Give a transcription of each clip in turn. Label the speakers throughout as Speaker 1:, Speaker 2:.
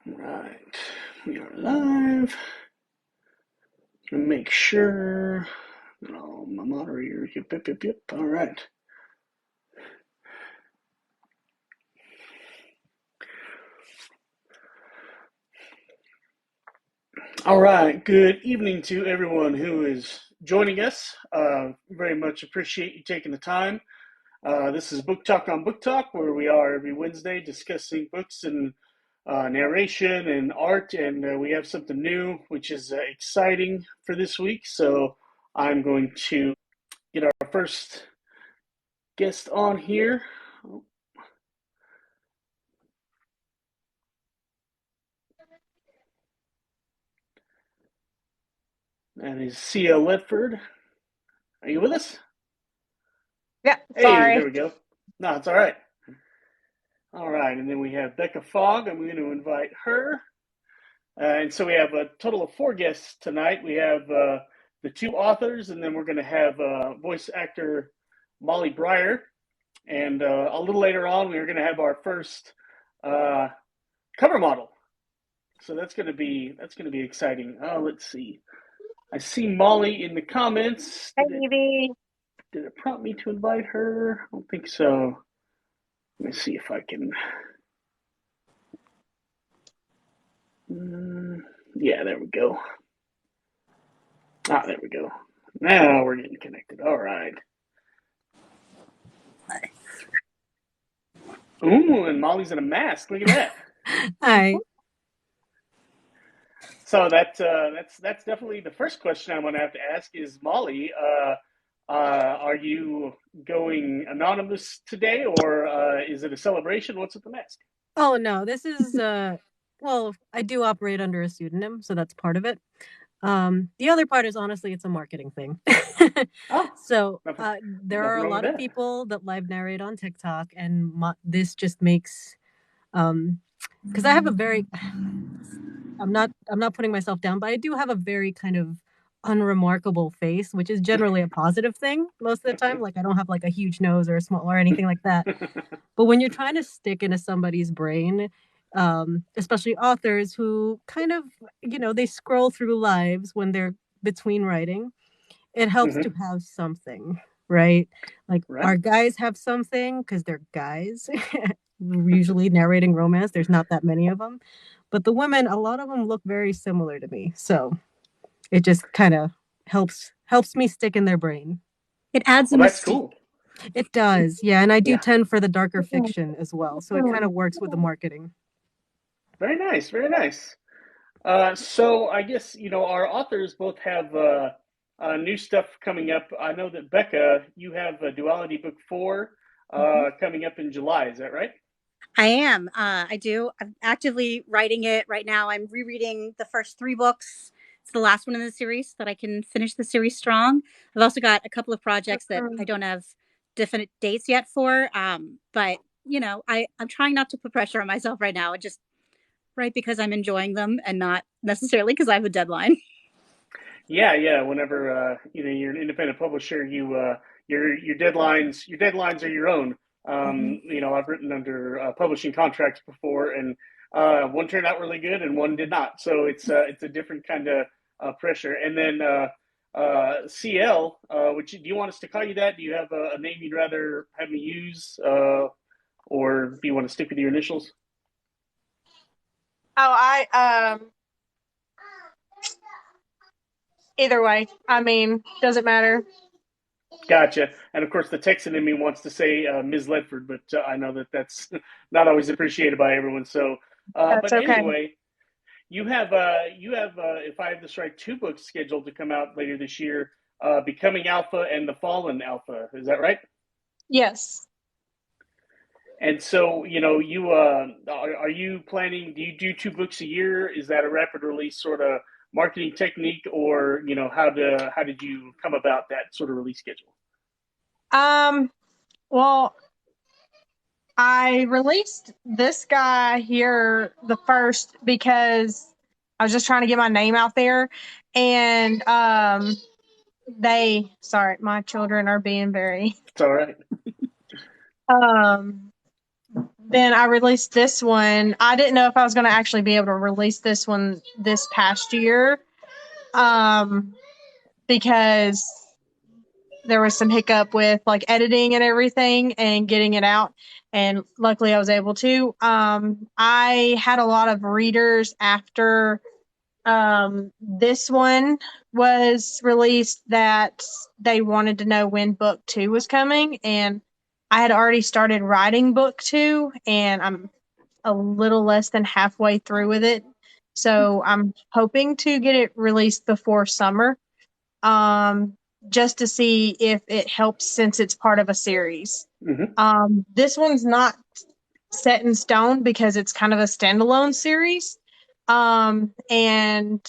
Speaker 1: Right, we are live. Gonna make sure that all my moderators. Yep. All right. All right. Good evening to everyone who is joining us. Very much appreciate you taking the time. This is Book Talk on Book Talk, where we are every Wednesday discussing books and narration and art. And we have something new, which is exciting for this week. So I'm going to get our first guest on here. That is C.L. Ledford. Are you with us?
Speaker 2: Yeah,
Speaker 1: Hey, there
Speaker 2: sorry.
Speaker 1: we go. No, it's all right. All right, and then we have Becca Fogg. I'm going to invite her. And so we have a total of 4 guests tonight. We have the 2 authors, and then we're going to have voice actor Molly Breyer. And a little later on, we are going to have our first cover model. So that's going to be exciting. Let's see. I see Molly in the comments.
Speaker 2: Hey, Evie.
Speaker 1: Did it prompt me to invite her? I don't think so. Let me see if I can. Yeah, there we go. There we go. Now we're getting connected. All right. Ooh, and Molly's in a mask. Look at that.
Speaker 3: Hi.
Speaker 1: So that's definitely the first question I'm going to have to ask is Molly. Are you going anonymous today, or is it a celebration? What's with the mask?
Speaker 3: Oh no, this is well, I do operate under a pseudonym, so that's part of it. The other part is honestly it's a marketing thing.
Speaker 1: Oh,
Speaker 3: So
Speaker 1: nothing,
Speaker 3: there are
Speaker 1: nothing
Speaker 3: a
Speaker 1: wrong with
Speaker 3: lot of
Speaker 1: that.
Speaker 3: people that live narrate on TikTok, and this just makes because I have a very I'm not putting myself down, but I do have a very kind of unremarkable face, which is generally a positive thing most of the time. Like I don't have like a huge nose or a small or anything like that. But when you're trying to stick into somebody's brain, especially authors who kind of, they scroll through lives when they're between writing, it helps to have something, right? Like
Speaker 1: Right.
Speaker 3: our guys have something because they're guys, usually narrating romance. There's not that many of them. But the women, a lot of them look very similar to me. So it just kind of helps me stick in their brain.
Speaker 4: It adds a
Speaker 1: Well, that's
Speaker 4: mystique.
Speaker 1: cool.
Speaker 3: It does. Yeah. And I do
Speaker 1: Yeah.
Speaker 3: tend for the darker fiction as well. So it kind of works with the marketing.
Speaker 1: Very nice. Very nice. So I guess our authors both have new stuff coming up. I know that Becca, you have Duality Book 4 coming up in July. Is that right?
Speaker 4: I am. I do. I'm actively writing it right now. I'm rereading the first 3 books. It's the last one in the series so that I can finish the series strong. I've also got a couple of projects that I don't have definite dates yet for. But I'm trying not to put pressure on myself right now. Just write because I'm enjoying them and not necessarily because I have a deadline.
Speaker 1: Yeah. Whenever you're an independent publisher, your deadlines are your own. I've written under publishing contracts before, and one turned out really good, and one did not. So it's a different kind of pressure. And then CL, which do you want us to call you that? Do you have a name you'd rather have me use, or do you want to stick with your initials?
Speaker 2: Oh, either way. I mean, doesn't matter.
Speaker 1: Gotcha. And of course, the Texan in me wants to say Ms. Ledford, but I know that that's not always appreciated by everyone. So,
Speaker 2: That's
Speaker 1: but
Speaker 2: okay.
Speaker 1: anyway, you have if I have this right, 2 books scheduled to come out later this year, Becoming Alpha and The Fallen Alpha. Is that right?
Speaker 2: Yes.
Speaker 1: And so, you are you planning? Do you do 2 books a year? Is that a rapid release sort of marketing technique, or how did you come about that sort of release schedule?
Speaker 2: Well, I released this guy here the first because I was just trying to get my name out there. And sorry, my children are being very
Speaker 1: It's all right.
Speaker 2: um then I released this one. I didn't know if I was going to actually be able to release this one this past year, because there was some hiccup with like editing and everything and getting it out. And luckily I was able to. I had a lot of readers after this one was released that they wanted to know when book 2 was coming. And I had already started writing book 2 and I'm a little less than halfway through with it. So I'm hoping to get it released before summer. Just to see if it helps since it's part of a series. This one's not set in stone because it's kind of a standalone series. And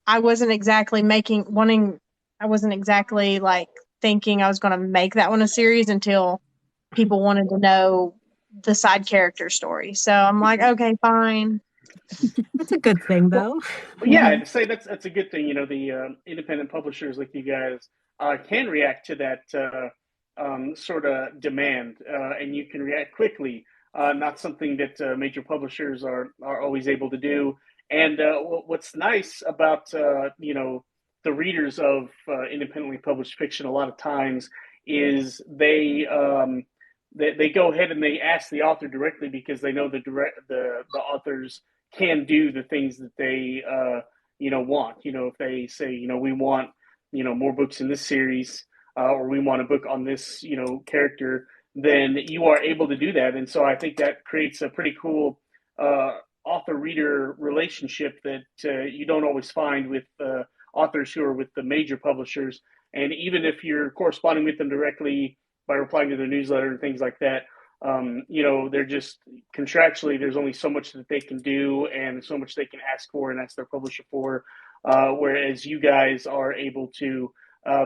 Speaker 2: I wasn't exactly I wasn't exactly like thinking I was going to make that one a series until people wanted to know the side character story. So I'm like, okay, fine.
Speaker 3: That's a good thing, though.
Speaker 1: Yeah, I'd say that's a good thing. The independent publishers like you guys can react to that sort of demand, and you can react quickly. Not something that major publishers are always able to do. And what's nice about the readers of independently published fiction a lot of times is they go ahead and they ask the author directly because they know the authors can do the things that they want. If they say we want more books in this series, or we want a book on this character, then you are able to do that. And so I think that creates a pretty cool author reader relationship that you don't always find with authors who are with the major publishers. And even if you're corresponding with them directly by replying to their newsletter and things like that, they're just contractually, there's only so much that they can do and so much they can ask for and ask their publisher for, whereas you guys are able to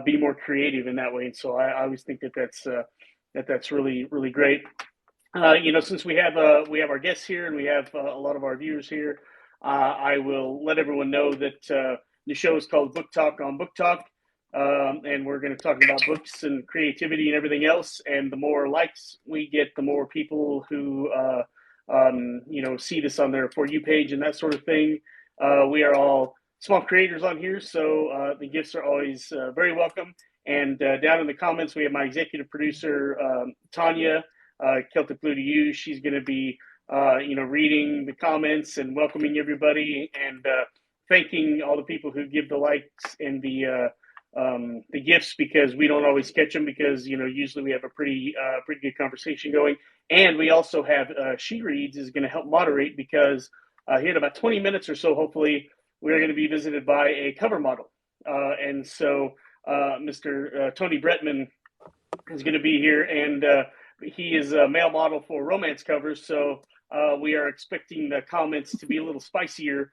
Speaker 1: be more creative in that way. And so I always think that's really, really great. Since we have our guests here and we have a lot of our viewers here, I will let everyone know that the show is called BookTALK on BookTok. And we're going to talk about books and creativity and everything else. And the more likes we get, the more people who, see this on their For You page and that sort of thing. We are all small creators on here, so the gifts are always very welcome. And down in the comments, we have my executive producer, Tanya, Celtic Blue to You. She's going to be, reading the comments and welcoming everybody and thanking all the people who give the likes and the gifts, because we don't always catch them because usually we have a pretty good conversation going. And we also have She Reads is going to help moderate, because here in about 20 minutes or so, hopefully, we're going to be visited by a cover model. And so Mr. Tony Bretman is going to be here, and he is a male model for romance covers. So we are expecting the comments to be a little spicier,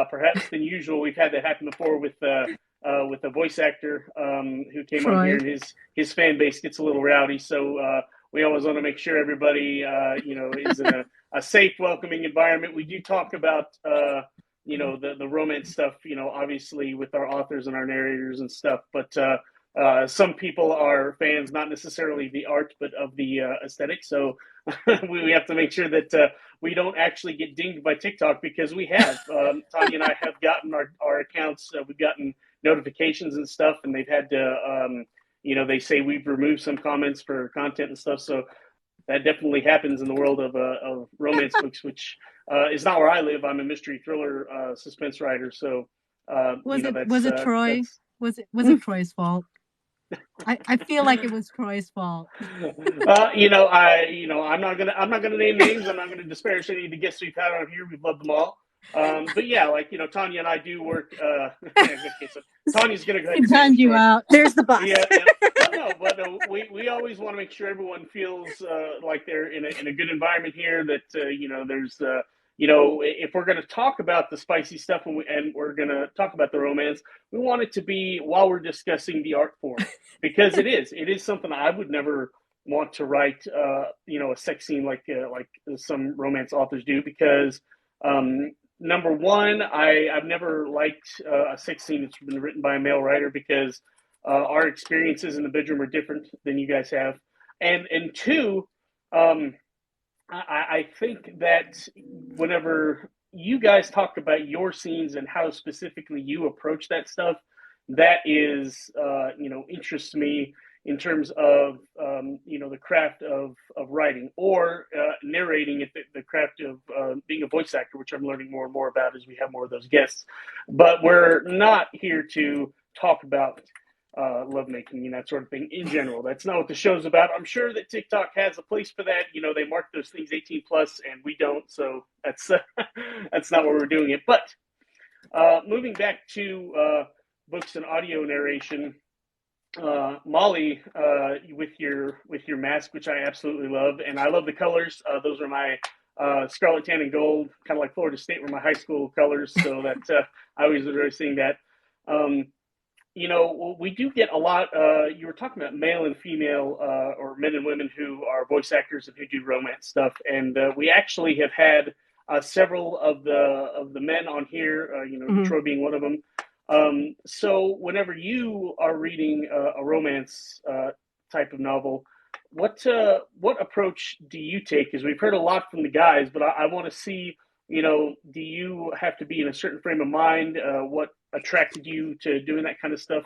Speaker 1: perhaps, than usual. We've had that happen before with a voice actor who came on here, and his fan base gets a little rowdy. So we always want to make sure everybody, is in a safe, welcoming environment. We do talk about, the romance stuff, obviously with our authors and our narrators and stuff. But some people are fans, not necessarily the art, but of the aesthetic. So we have to make sure that we don't actually get dinged by TikTok, because we have. Tanya and I have gotten our accounts. We've gotten notifications and stuff, and they've had to, they say we've removed some comments for content and stuff. So that definitely happens in the world of romance books, which is not where I live. I'm a mystery thriller suspense writer. So
Speaker 3: was it Troy? Was it Troy's fault? I feel like it was Troy's fault.
Speaker 1: I'm not gonna name names. I'm not gonna disparage any of the guests we've had on here. We've loved them all. But yeah, Tanya and I do work. So Tanya's gonna go ahead and
Speaker 3: timed you out.
Speaker 4: There's the boss.
Speaker 1: Yeah. But we always want to make sure everyone feels like they're in a good environment here. That there's if we're going to talk about the spicy stuff and we're going to talk about the romance, we want it to be while we're discussing the art form, because it is something I would never want to write a sex scene like some romance authors do, because number one, I've never liked a sex scene that's been written by a male writer, because our experiences in the bedroom are different than you guys have, and two, I think that whenever you guys talk about your scenes and how specifically you approach that stuff, that is, interests me in terms of, the craft of writing or narrating it, the craft of being a voice actor, which I'm learning more and more about as we have more of those guests. But we're not here to talk about lovemaking and that sort of thing in general. That's not what the show's about. I'm sure that TikTok has a place for that. They mark those things 18 plus, and we don't. So that's that's not where we're doing it. But moving back to books and audio narration, Molly, with your mask, which I absolutely love, and I love the colors. Those are my scarlet, tan, and gold, kind of like Florida State were my high school colors. So that I always enjoy seeing that. Um, we do get a lot. You were talking about male and female, or men and women who are voice actors and who do romance stuff, and we actually have had several of the men on here. Troy being one of them. So whenever you are reading a romance type of novel, what approach do you take? Because we've heard a lot from the guys, but I want to see. Do you have to be in a certain frame of mind? What attracted you to doing that kind of stuff?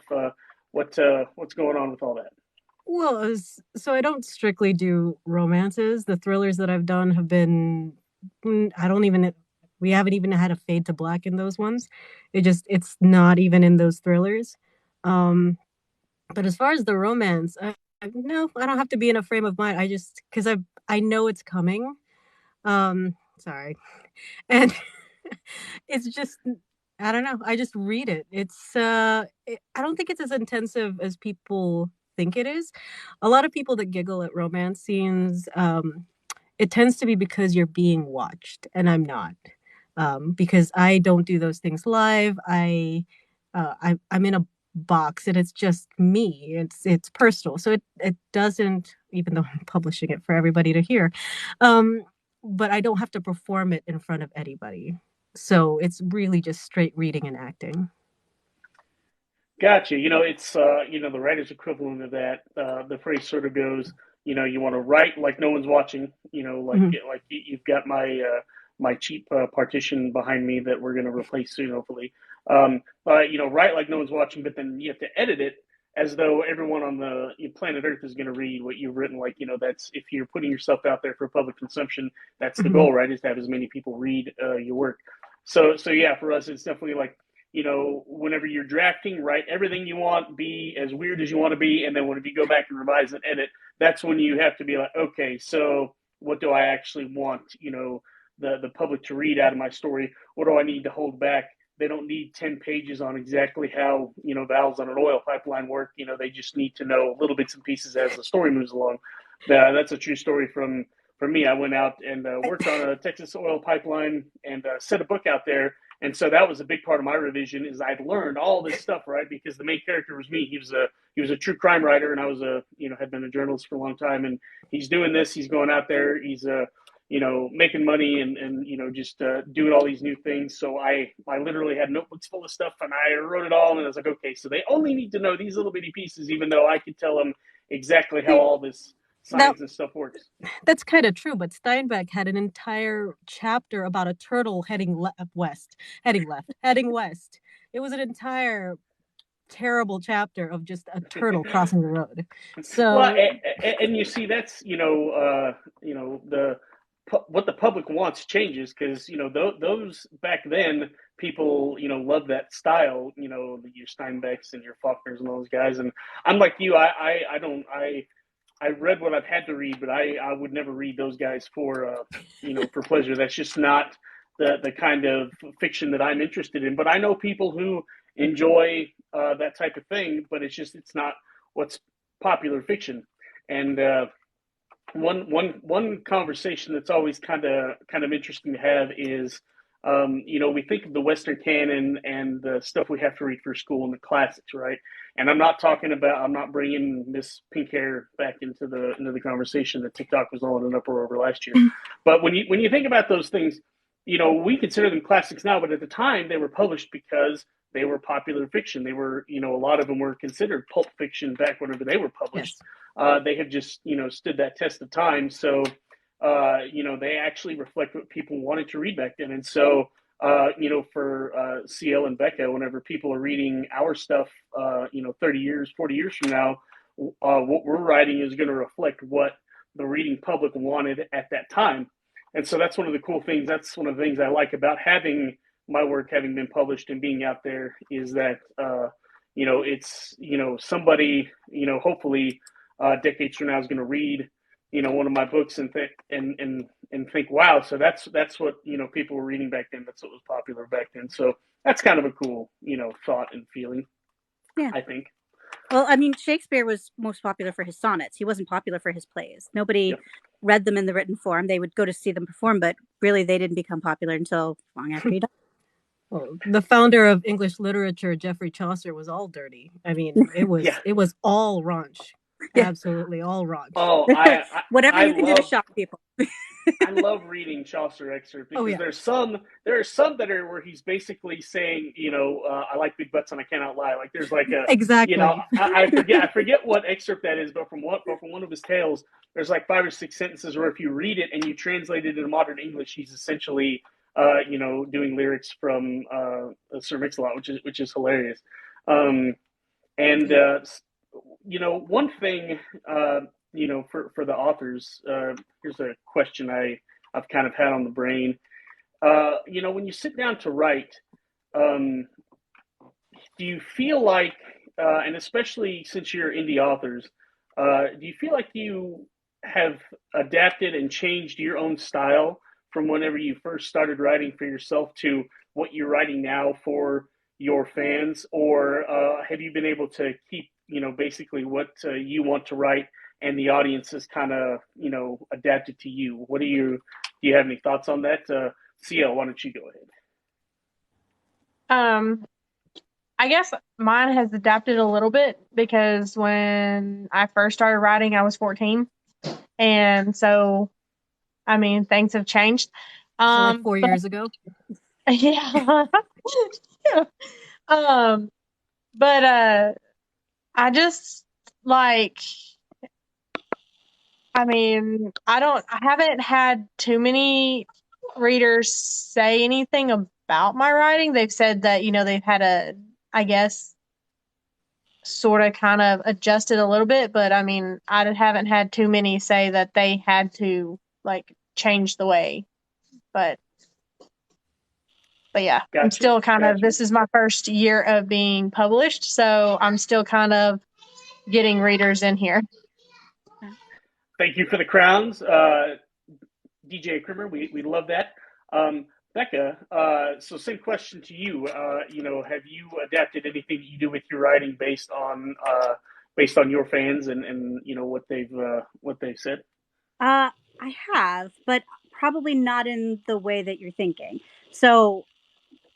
Speaker 1: What's going on with all that?
Speaker 3: Well, so I don't strictly do romances. The thrillers that I've done have been, we haven't even had a fade to black in those ones. It's not even in those thrillers. But as far as the romance, no, I don't have to be in a frame of mind. Because I know it's coming. Sorry. And it's just, I don't know. I just read it. I don't think it's as intensive as people think it is. A lot of people that giggle at romance scenes, it tends to be because you're being watched, and I'm not. Because I don't do those things live. I'm in a box, and it's just me. It's personal, so it doesn't. Even though I'm publishing it for everybody to hear, but I don't have to perform it in front of anybody. So it's really just straight reading and acting.
Speaker 1: Gotcha. It's the writer's equivalent of that. The phrase sort of goes, you want to write like no one's watching. Like you've got my cheap partition behind me that we're going to replace soon, hopefully. Write like no one's watching, but then you have to edit it as though everyone on the planet Earth is going to read what you've written. Like, that's if you're putting yourself out there for public consumption, that's the goal, right? Is to have as many people read your work. So yeah, for us, it's definitely like, whenever you're drafting, write everything you want, be as weird as you want to be, and then when you go back and revise and edit, that's when you have to be like, okay, so what do I actually want, the public to read out of my story? What do I need to hold back? They don't need 10 pages on exactly how, valves on an oil pipeline work. They just need to know little bits and pieces as the story moves along. That's a true story from me. I went out and worked on a Texas oil pipeline and set a book out there. And so that was a big part of my revision is I'd learned all this stuff, right? Because the main character was me. He was a true crime writer, and I was had been a journalist for a long time. And he's doing this. He's going out there. He's making money and just doing all these new things. So I literally had notebooks full of stuff, and I wrote it all. And I was like, okay, so they only need to know these little bitty pieces, even though I could tell them exactly how all this science and stuff works.
Speaker 3: That's kind of true, but Steinbeck had an entire chapter about a turtle heading west. It was an entire terrible chapter of just a turtle crossing the road. So,
Speaker 1: well, and you see, that's what the public wants changes because those back then people loved that style, your Steinbecks and your Faulkners and all those guys. And I'm like you, I read what I've had to read, but I would never read those guys for for pleasure. That's just not the kind of fiction that I'm interested in. But I know people who enjoy that type of thing, but it's not what's popular fiction. And one conversation that's always kind of interesting to have is we think of the Western canon and the stuff we have to read for school and the classics, right? And I'm not bringing Miss Pink Hair back into the conversation that TikTok was all in an uproar over last year. But when you think about those things, we consider them classics now, but at the time they were published because they were popular fiction. They were, a lot of them were considered pulp fiction back whenever they were published. Yes. They have just, stood that test of time. So they actually reflect what people wanted to read back then. And so, for CL and Becca, whenever people are reading our stuff, 30 years, 40 years from now, what we're writing is going to reflect what the reading public wanted at that time. And so that's one of the cool things. That's one of the things I like about having my work having been published and being out there, is that, it's, somebody, hopefully decades from now is going to read, one of my books and think, wow, so that's what, people were reading back then. That's what was popular back then. So that's kind of a cool, thought and feeling,
Speaker 4: Yeah.
Speaker 1: I think.
Speaker 4: Well, I mean, Shakespeare was most popular for his sonnets. He wasn't popular for his plays. Nobody read them in the written form. They would go to see them perform, but really they didn't become popular until long after he died.
Speaker 3: Well, the founder of English literature, Geoffrey Chaucer, was all dirty. I mean, it was all raunch. Yeah. Absolutely all raunch.
Speaker 1: Oh,
Speaker 4: whatever you can do to shock people.
Speaker 1: I love reading Chaucer excerpts, because there are some that are where he's basically saying, I like big butts and I cannot lie. Like there's like a
Speaker 3: exactly.
Speaker 1: I forget what excerpt that is, but from one of his tales, there's like 5 or 6 sentences where if you read it and you translate it into modern English, he's essentially doing lyrics from Sir Mix-a-Lot, which is hilarious. One thing, for the authors, here's a question I've kind of had on the brain. When you sit down to write, do you feel like, and especially since you're indie authors, do you feel like you have adapted and changed your own style from whenever you first started writing for yourself to what you're writing now for your fans? Or have you been able to keep, basically what you want to write, and the audience has kind of, adapted to you? Do you have any thoughts on that? CL, why don't you go ahead?
Speaker 2: I guess mine has adapted a little bit, because when I first started writing, I was 14. And so, I mean, things have changed.
Speaker 3: So like 4 years ago?
Speaker 2: Yeah. Yeah. But I just like, I mean, I haven't had too many readers say anything about my writing. They've said that, they've had I guess, sort of kind of adjusted a little bit, but I mean, I haven't had too many say that they had to like change the way. But yeah,
Speaker 1: Gotcha.
Speaker 2: I'm still kind of, this is my first year of being published, so I'm still kind of getting readers in here.
Speaker 1: Thank you for the crowns, DJ Krimmer. We love that. Becca, so same question to you. Have you adapted anything that you do with your writing based on your fans and what they've said?
Speaker 4: I have, but probably not in the way that you're thinking. So,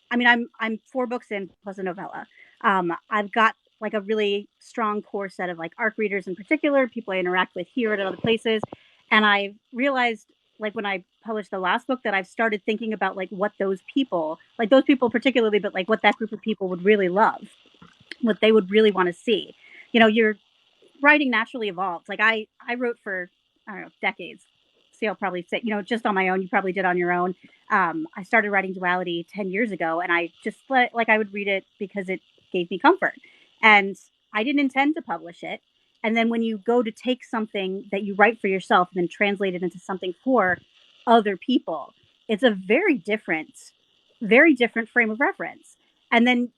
Speaker 4: I mean, I'm 4 books in plus a novella. I've got like a really strong core set of like ARC readers in particular, people I interact with here and at other places. And I realized, like when I published the last book, that I've started thinking about like what those people particularly, but like what that group of people would really love, what they would really want to see. Your writing naturally evolves. Like I wrote for, I don't know, decades. So I'll probably say, just on my own. You probably did on your own. I started writing duality 10 years ago, and I just I would read it because it gave me comfort. And I didn't intend to publish it. And then when you go to take something that you write for yourself and then translate it into something for other people, it's a very different frame of reference. And then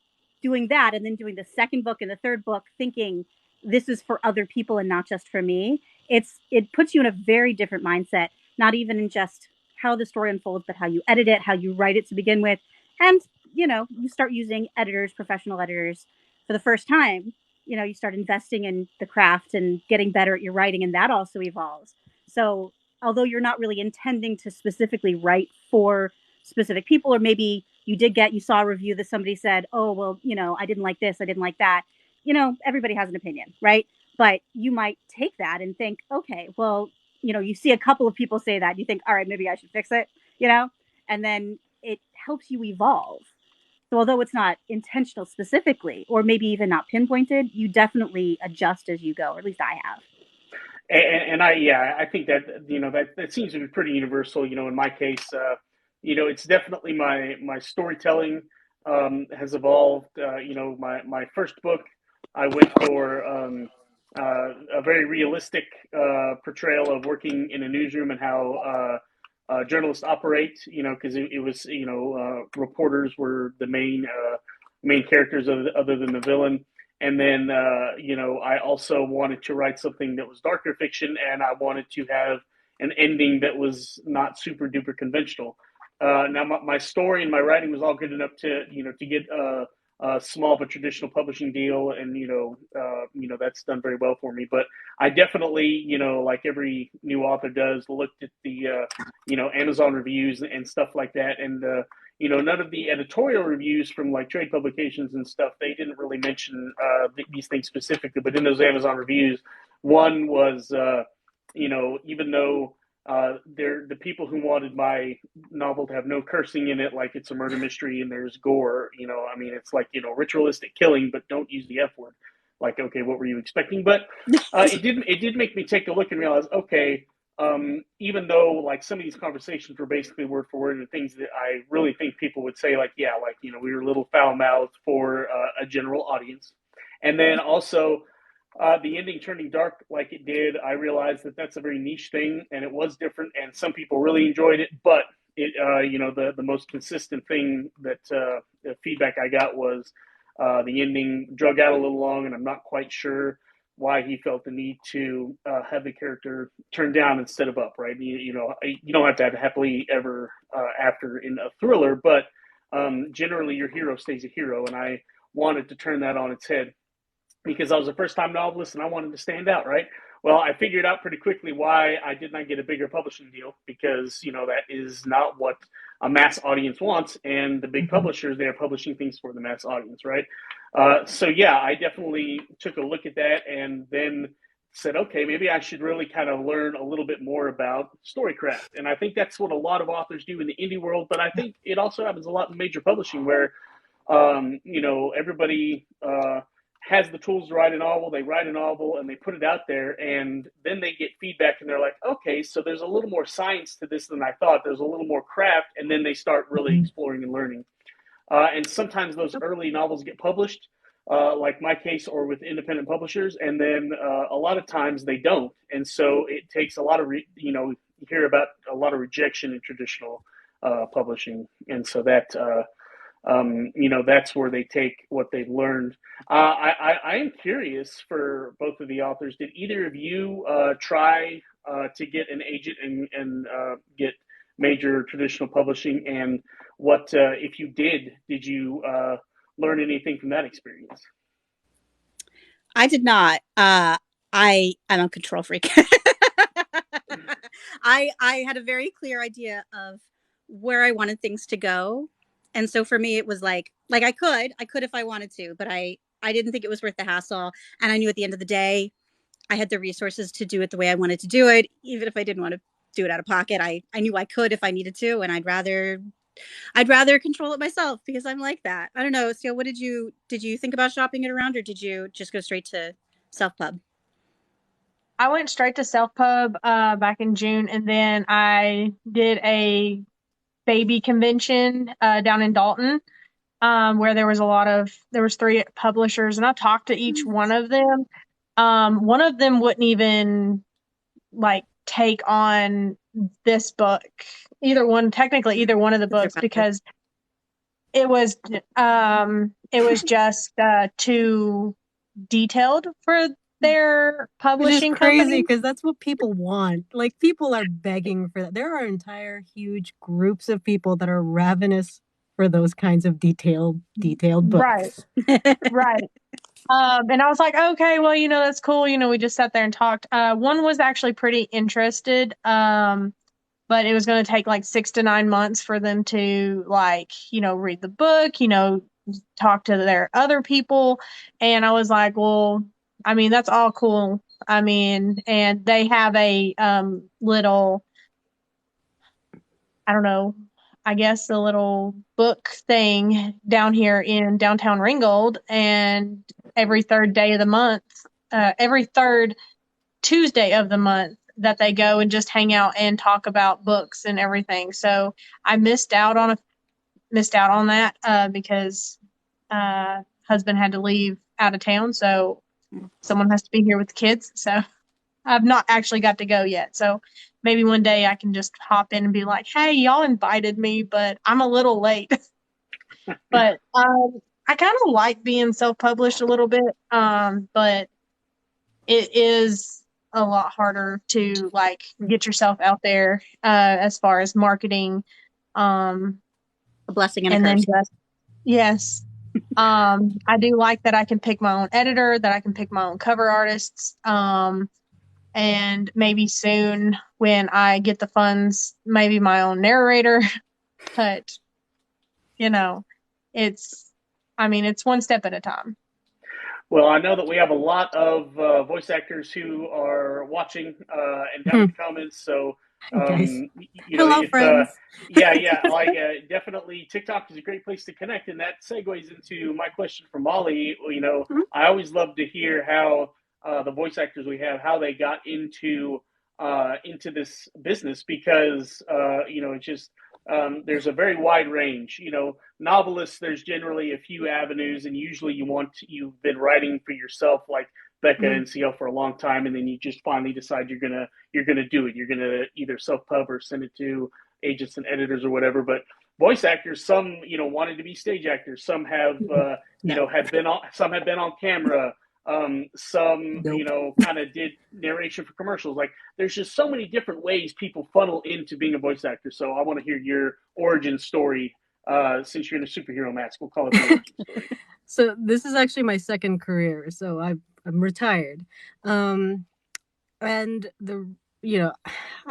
Speaker 4: doing that, and then doing the second book and the third book, thinking this is for other people and not just for me, it puts you in a very different mindset, not even in just how the story unfolds, but how you edit it, how you write it to begin with. And, you start using professional editors for the first time. You start investing in the craft and getting better at your writing, and that also evolves. So although you're not really intending to specifically write for specific people, or maybe you saw a review that somebody said, oh, well, I didn't like this, I didn't like that. Everybody has an opinion, right? But you might take that and think, okay, well, you see a couple of people say that, you think, all right, maybe I should fix it, and then it helps you evolve. So although it's not intentional specifically, or maybe even not pinpointed, you definitely adjust as you go, or at least I have.
Speaker 1: And I think that that seems to be pretty universal. In my case, it's definitely my storytelling has evolved. My first book, I went for a very realistic portrayal of working in a newsroom and how journalists operate. Because it was reporters were the main characters other than the villain. And then, I also wanted to write something that was darker fiction, and I wanted to have an ending that was not super duper conventional. Now, my story and my writing was all good enough to get a small but traditional publishing deal, and that's done very well for me. But I definitely, like every new author does, looked at the Amazon reviews and stuff like that, and none of the editorial reviews from like trade publications and stuff, they didn't really mention these things specifically. But in those Amazon reviews, one was, even though they're the people who wanted my novel to have no cursing in it, like it's a murder mystery and there's gore, it's like, ritualistic killing, but don't use the F word. Like, okay, what were you expecting? But it did make me take a look and realize, okay, even though like some of these conversations were basically word for word and things that I really think people would say, like, yeah, like, we were a little foul mouthed for a general audience. And then also the ending turning dark like it did, I realized that that's a very niche thing and it was different and some people really enjoyed it. But it, the most consistent thing that the feedback I got was the ending drug out a little long, and I'm not quite sure why he felt the need to have the character turn down instead of up, right? You don't have to have happily ever after in a thriller, but generally your hero stays a hero, and I wanted to turn that on its head because I was a first-time novelist and I wanted to stand out, right? Well, I figured out pretty quickly why I did not get a bigger publishing deal because, that is not what a mass audience wants. And the big publishers, they are publishing things for the mass audience, right? So, yeah, I definitely took a look at that and then said, okay, maybe I should really kind of learn a little bit more about storycraft. And I think that's what a lot of authors do in the indie world. But I think it also happens a lot in major publishing where, everybody has the tools to write a novel. They write a novel and they put it out there, and then they get feedback and they're like, okay, so there's a little more science to this than I thought. There's a little more craft, and then they start really exploring and learning. And sometimes those early novels get published, like my case, or with independent publishers, and then a lot of times they don't. And so it takes a lot of, you hear about a lot of rejection in traditional publishing. And so that, that's where they take what they've learned. I am curious for both of the authors. Did either of you try to get an agent and get major traditional publishing? And what, if you did you learn anything from that experience?
Speaker 4: I did not. I'm a control freak. I had a very clear idea of where I wanted things to go. And so for me, it was like I could if I wanted to, but I didn't think it was worth the hassle. And I knew at the end of the day, I had the resources to do it the way I wanted to do it. Even if I didn't want to do it out of pocket, I knew I could if I needed to. And I'd rather control it myself because I'm like that. I don't know. So what did you think about shopping it around, or did you just go straight to self pub?
Speaker 2: I went straight to self pub back in June, and then I did a baby convention down in Dalton, where there was 3 publishers, and I talked to each one of them. One of them wouldn't even like take on this book, either one of the books, because it was just too detailed for their publishing
Speaker 3: company. Crazy,
Speaker 2: company.
Speaker 3: because that's what people want. Like, people are begging for that. There are entire huge groups of people that are ravenous for those kinds of detailed books.
Speaker 2: Right. And I was like, okay, well, that's cool. We just sat there and talked. One was actually pretty interested, but it was going to take like 6 to 9 months for them to read the book, talk to their other people. And I was like, well, that's all cool. And they have a little, I don't know, I guess a little book thing down here in downtown Ringgold, and every third day of the month, every third Tuesday of the month that they go and just hang out and talk about books and everything. So I missed out on that because husband had to leave out of town, so someone has to be here with the kids. So I've not actually got to go yet. So maybe one day I can just hop in and be like, "Hey, y'all invited me, but I'm a little late." But I kind of like being self-published a little bit, but it is a lot harder to like get yourself out there as far as marketing. A
Speaker 4: blessing and a
Speaker 2: and
Speaker 4: curse.
Speaker 2: then just yes. I do like that I can pick my own editor, that I can pick my own cover artists. And maybe soon when I get the funds, maybe my own narrator. But, it's one step at a time.
Speaker 1: Well, I know that we have a lot of voice actors who are watching and down in the comments. So,
Speaker 3: Guys.
Speaker 1: Hello,
Speaker 3: if friends.
Speaker 1: definitely TikTok is a great place to connect, and that segues into my question for Molly. I always love to hear how the voice actors we have, how they got into this business, because it's just there's a very wide range. Novelists, there's generally a few avenues, and usually you've been writing for yourself, like Becca and CL, for a long time, and then you just finally decide you're gonna do it. You're gonna either self-pub or send it to agents and editors or whatever. But voice actors, some wanted to be stage actors. Some have some have been on camera. Some kind of did narration for commercials. Like, there's just so many different ways people funnel into being a voice actor. So I want to hear your origin story. Since you're in a superhero mask, we'll call it the origin story.
Speaker 3: So this is actually my second career. So I'm retired. And I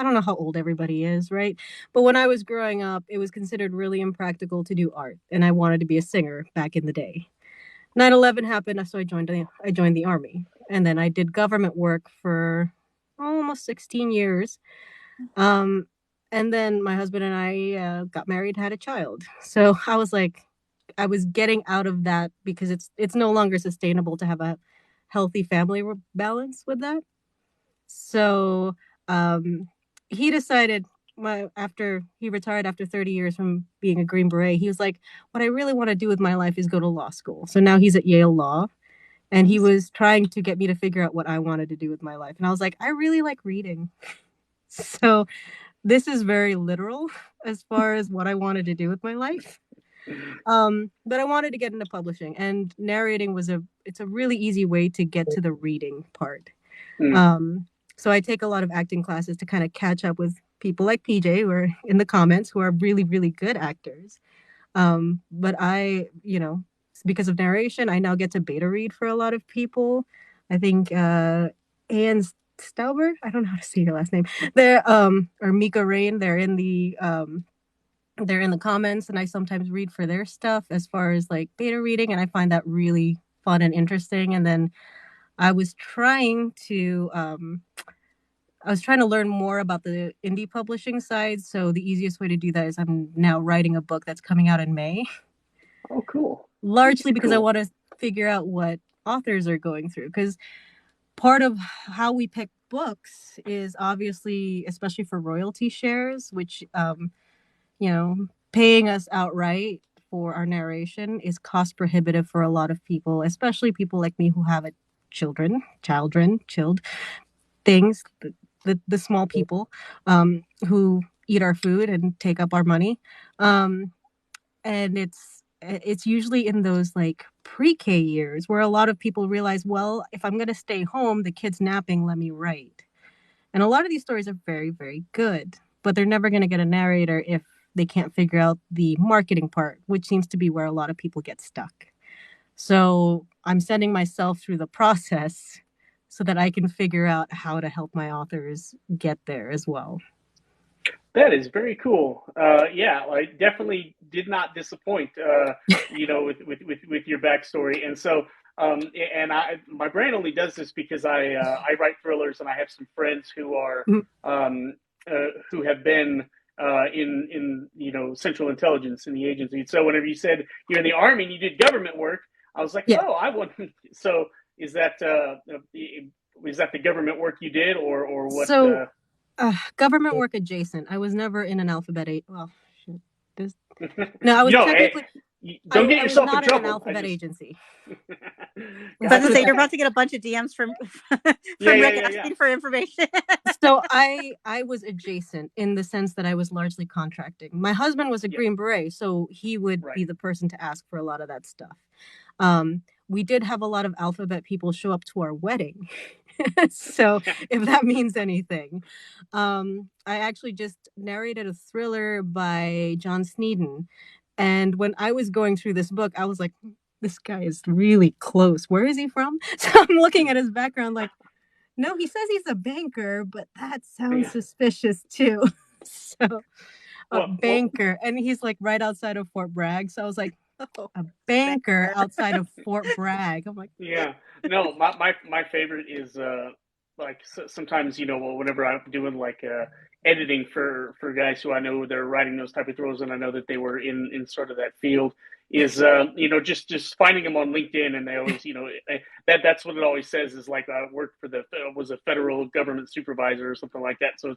Speaker 3: don't know how old everybody is, right? But when I was growing up, it was considered really impractical to do art, and I wanted to be a singer back in the day. 9/11 happened, so I joined the army, and then I did government work for almost 16 years. And then my husband and I got married, had a child. So I was like, I was getting out of that because it's no longer sustainable to have a healthy family balance with that. So he decided after he retired after 30 years from being a Green Beret, he was like, what I really want to do with my life is go to law school. So now he's at Yale Law, and he was trying to get me to figure out what I wanted to do with my life. And I was like, I really like reading. So this is very literal as far as what I wanted to do with my life. But I wanted to get into publishing, and narrating it's a really easy way to get to the reading part. So I take a lot of acting classes to kind of catch up with people like PJ who are in the comments, who are really, really good actors. But because of narration, I now get to beta read for a lot of people. I think Anne Stauber, I don't know how to say your last name. Or Mika Rain, they're in the comments, and I sometimes read for their stuff as far as like beta reading, and I find that really fun and interesting. And then I was trying to learn more about the indie publishing side. So the easiest way to do that is I'm now writing a book that's coming out in May.
Speaker 1: Oh, cool.
Speaker 3: Largely because I want to figure out what authors are going through, because part of how we pick books is obviously, especially for royalty shares, which paying us outright for our narration is cost prohibitive for a lot of people, especially people like me who have children, things, the small people who eat our food and take up our money. And it's usually in those like pre-K years where a lot of people realize, well, if I'm going to stay home, the kid's napping, let me write. And a lot of these stories are very, very good, but they're never going to get a narrator if they can't figure out the marketing part, which seems to be where a lot of people get stuck. So I'm sending myself through the process so that I can figure out how to help my authors get there as well.
Speaker 1: That is very cool. I definitely did not disappoint, with your backstory. And so, my brain only does this because I write thrillers, and I have some friends who are, who have been in Central Intelligence in the agency. So whenever you said you're in the Army and you did government work, I was like, I want. So is that is that the government work you did, or what?
Speaker 3: So, government work adjacent. I was never in an alphabet. Well, shit. No, I was technically.
Speaker 1: Don't get
Speaker 3: I was
Speaker 1: yourself
Speaker 3: not
Speaker 1: in trouble.
Speaker 3: an alphabet agency.
Speaker 4: I was gonna say you're about to get a bunch of DMs from Rick asking for information.
Speaker 3: So I was adjacent in the sense that I was largely contracting. My husband was a Green Beret, so he would be the person to ask for a lot of that stuff. We did have a lot of alphabet people show up to our wedding. So if that means anything. I actually just narrated a thriller by John Sneeden. And when I was going through this book, I was like, this guy is really close. Where is he from? So I'm looking at his background like, no, he says he's a banker, but that sounds suspicious too. So banker. And he's like right outside of Fort Bragg. So I was like, a banker outside of Fort Bragg. I'm like,
Speaker 1: no, my favorite is like sometimes, whenever I'm doing like editing for guys who I know they're writing those type of throws, and I know that they were in sort of that field, is just finding them on LinkedIn, and they always that's what it always says is like I worked for was a federal government supervisor or something like that. So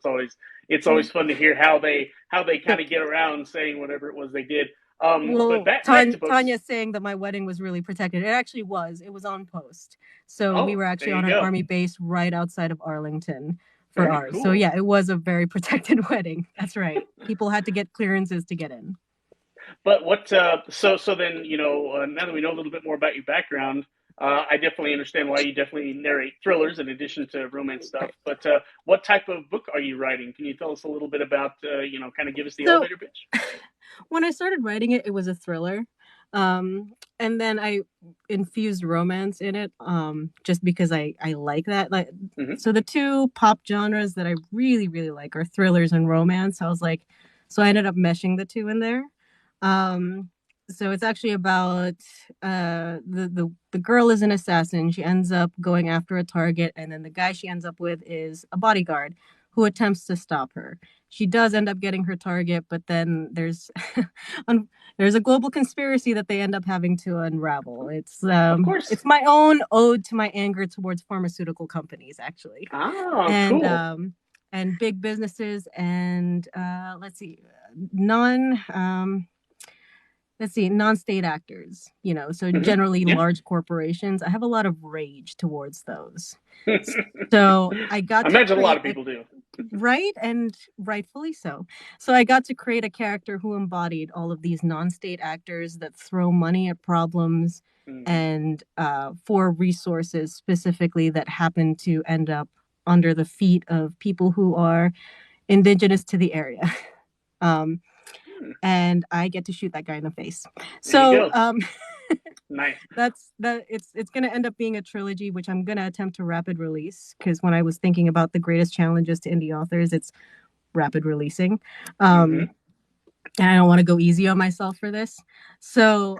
Speaker 1: it's always fun to hear how they kind of get around saying whatever it was they did.
Speaker 3: Well, Tanya's saying that my wedding was really protected. It actually was. It was on post. So we were actually on an army base right outside of Arlington for ours. Cool. So yeah, it was a very protected wedding. That's right. People had to get clearances to get in.
Speaker 1: But what? So then now that we know a little bit more about your background, I definitely understand why you definitely narrate thrillers in addition to romance stuff. But what type of book are you writing? Can you tell us a little bit about kind of give us the elevator pitch?
Speaker 3: When I started writing it, it was a thriller. And then I infused romance in it just because I like that. So the two pop genres that I really, really like are thrillers and romance. So I ended up meshing the two in there. So it's actually about the girl is an assassin. She ends up going after a target, and then the guy she ends up with is a bodyguard who attempts to stop her. She does end up getting her target, but then there's a global conspiracy that they end up having to unravel. It's it's my own ode to my anger towards pharmaceutical companies, actually.
Speaker 1: Cool.
Speaker 3: And big businesses and non-state actors, so generally large corporations. I have a lot of rage towards those. So I imagine
Speaker 1: a lot of people do.
Speaker 3: Right, and rightfully so. So I got to create a character who embodied all of these non-state actors that throw money at problems and for resources specifically that happen to end up under the feet of people who are indigenous to the area. And I get to shoot that guy in the face. So
Speaker 1: nice.
Speaker 3: It's going to end up being a trilogy, which I'm going to attempt to rapid release, because when I was thinking about the greatest challenges to indie authors, it's rapid releasing. And I don't want to go easy on myself for this. So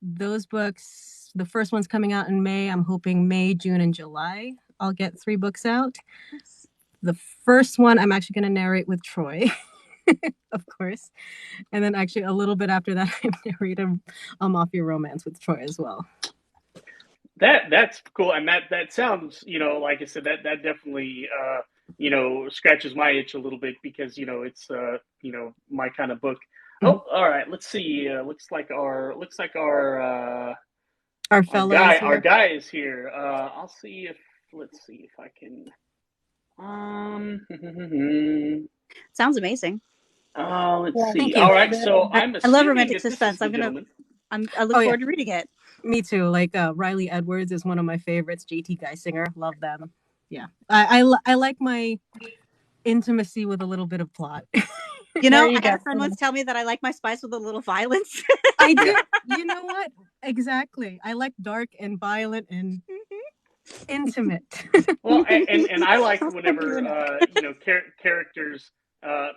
Speaker 3: those books, the first one's coming out in May. I'm hoping May, June, and July I'll get 3 books out. The first one I'm actually going to narrate with Troy. Of course. And then actually a little bit after that, I'm narrating a Mafia romance with Troy as well.
Speaker 1: That's cool. And that sounds, like I said, that definitely, scratches my itch a little bit because, it's, my kind of book. Oh, all right. Let's see. Looks like our guy is here. Let's see if I can.
Speaker 4: Sounds amazing.
Speaker 1: Let's see. All right, so I
Speaker 4: love romantic suspense. I look forward to reading it.
Speaker 3: Me too. Like Riley Edwards is one of my favorites. J.T. Geisinger, love them. Yeah, I like my intimacy with a little bit of plot.
Speaker 4: I had a friend once tell me that I like my spice with a little violence.
Speaker 3: I do. You know what? Exactly. I like dark and violent and intimate.
Speaker 1: Well, and I like whenever characters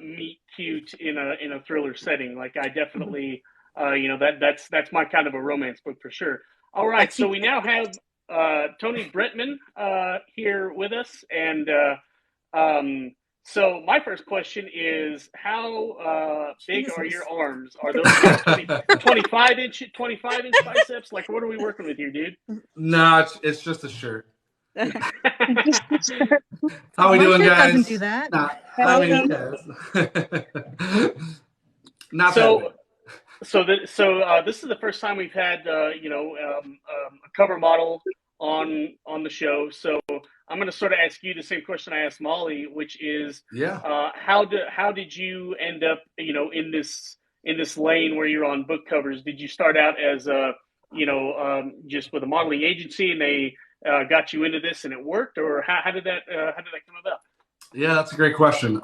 Speaker 1: meet cute in a thriller setting. Like I definitely that's my kind of a romance book for sure. All right, so we now have Tony Bretman here with us, and so my first question is how big are your arms? Are those 25-inch biceps? Like what are we working with here, dude?
Speaker 5: No, it's just a shirt. How we
Speaker 3: My
Speaker 5: doing,
Speaker 3: shirt
Speaker 5: guys?
Speaker 3: doesn't do that.
Speaker 5: I mean, not that big.
Speaker 1: So this is the first time we've had a cover model on the show. So I'm going to sort of ask you the same question I asked Molly, which is, how did you end up in this lane where you're on book covers? Did you start out as just with a modeling agency and they got you into this and it worked, or how did that come about?
Speaker 5: Yeah, that's a great question.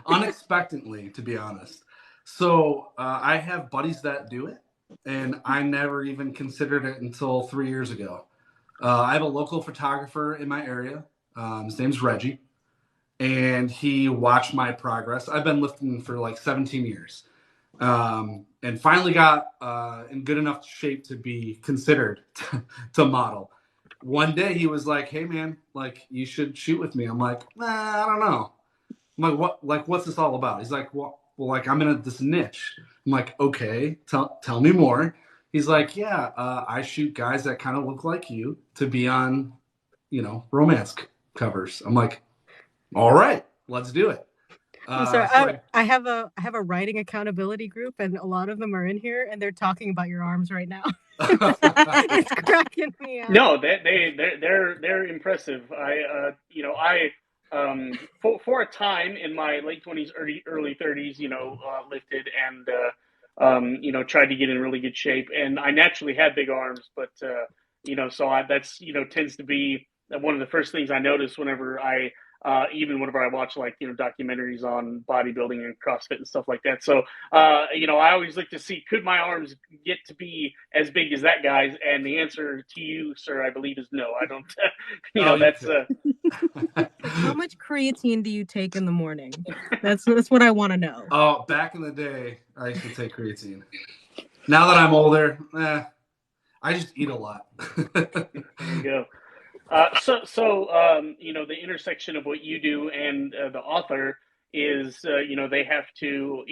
Speaker 5: Unexpectedly, to be honest. So I have buddies that do it, and I never even considered it until 3 years ago. I have a local photographer in my area. His name's Reggie, and he watched my progress. I've been lifting for like 17 years, and finally got in good enough shape to be considered to model. One day he was like, "Hey man, like you should shoot with me." I'm like, "Nah, I don't know." I'm like, "What? Like, what's this all about?" He's like, "Well, like I'm in this niche." I'm like, "Okay, tell me more." He's like, "Yeah, I shoot guys that kind of look like you to be on, romance covers." I'm like, "All right, let's do it."
Speaker 3: I'm sorry. I have a writing accountability group, and a lot of them are in here, and they're talking about your arms right now. It's cracking me up.
Speaker 1: No, they're impressive. For a time in my late 20s, early 30s, lifted and tried to get in really good shape, and I naturally had big arms, but that's tends to be one of the first things I notice whenever even whenever I watch documentaries on bodybuilding and CrossFit and stuff like that. So I always look to see, could my arms get to be as big as that guy's? And the answer to you, sir, I believe is no. I don't. That's.
Speaker 3: How much creatine do you take in the morning? That's what I want to know.
Speaker 5: Oh, back in the day, I used to take creatine. Now that I'm older, I just eat a lot.
Speaker 1: There you go. The intersection of what you do and the author is, they have to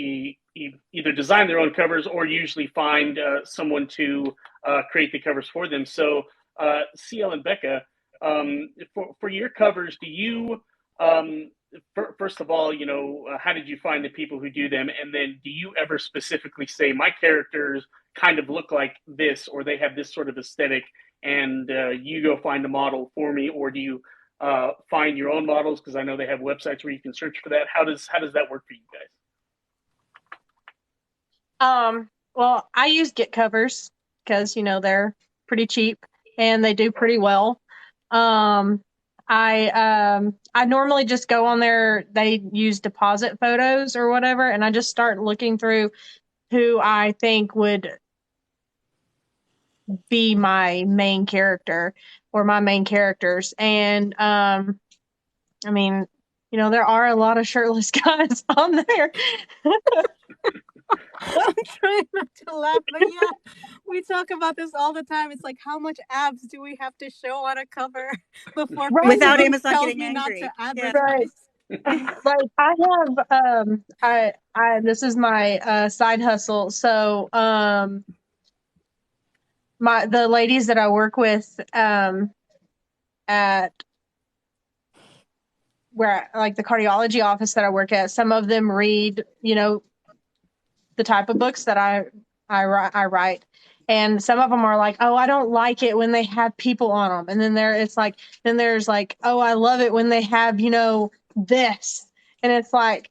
Speaker 1: either design their own covers or usually find someone to create the covers for them. So, CL and Becca, for your covers, do you, first of all, how did you find the people who do them? And then do you ever specifically say, my characters kind of look like this, or they have this sort of aesthetic, and you go find a model for me, or do you find your own models? Because I know they have websites where you can search for that. How does that work for you
Speaker 2: guys? Well, I use Get Covers because they're pretty cheap and they do pretty well. I normally just go on there. They use deposit photos or whatever, and I just start looking through who I think would be my main character or my main characters. And I mean, there are a lot of shirtless guys on there.
Speaker 3: I'm trying not to laugh, but yeah, we talk about this all the time. It's like, how much abs do we have to show on a cover before
Speaker 4: without Amazon
Speaker 3: tells
Speaker 4: getting
Speaker 3: me
Speaker 4: angry?
Speaker 3: Not to advertise?
Speaker 2: Right. Like I have I this is my side hustle. So the ladies that I work with at where like the cardiology office that I work at, some of them read, the type of books that I write. And some of them are like, oh, I don't like it when they have people on them. And then there's like, oh, I love it when they have, this. And it's like,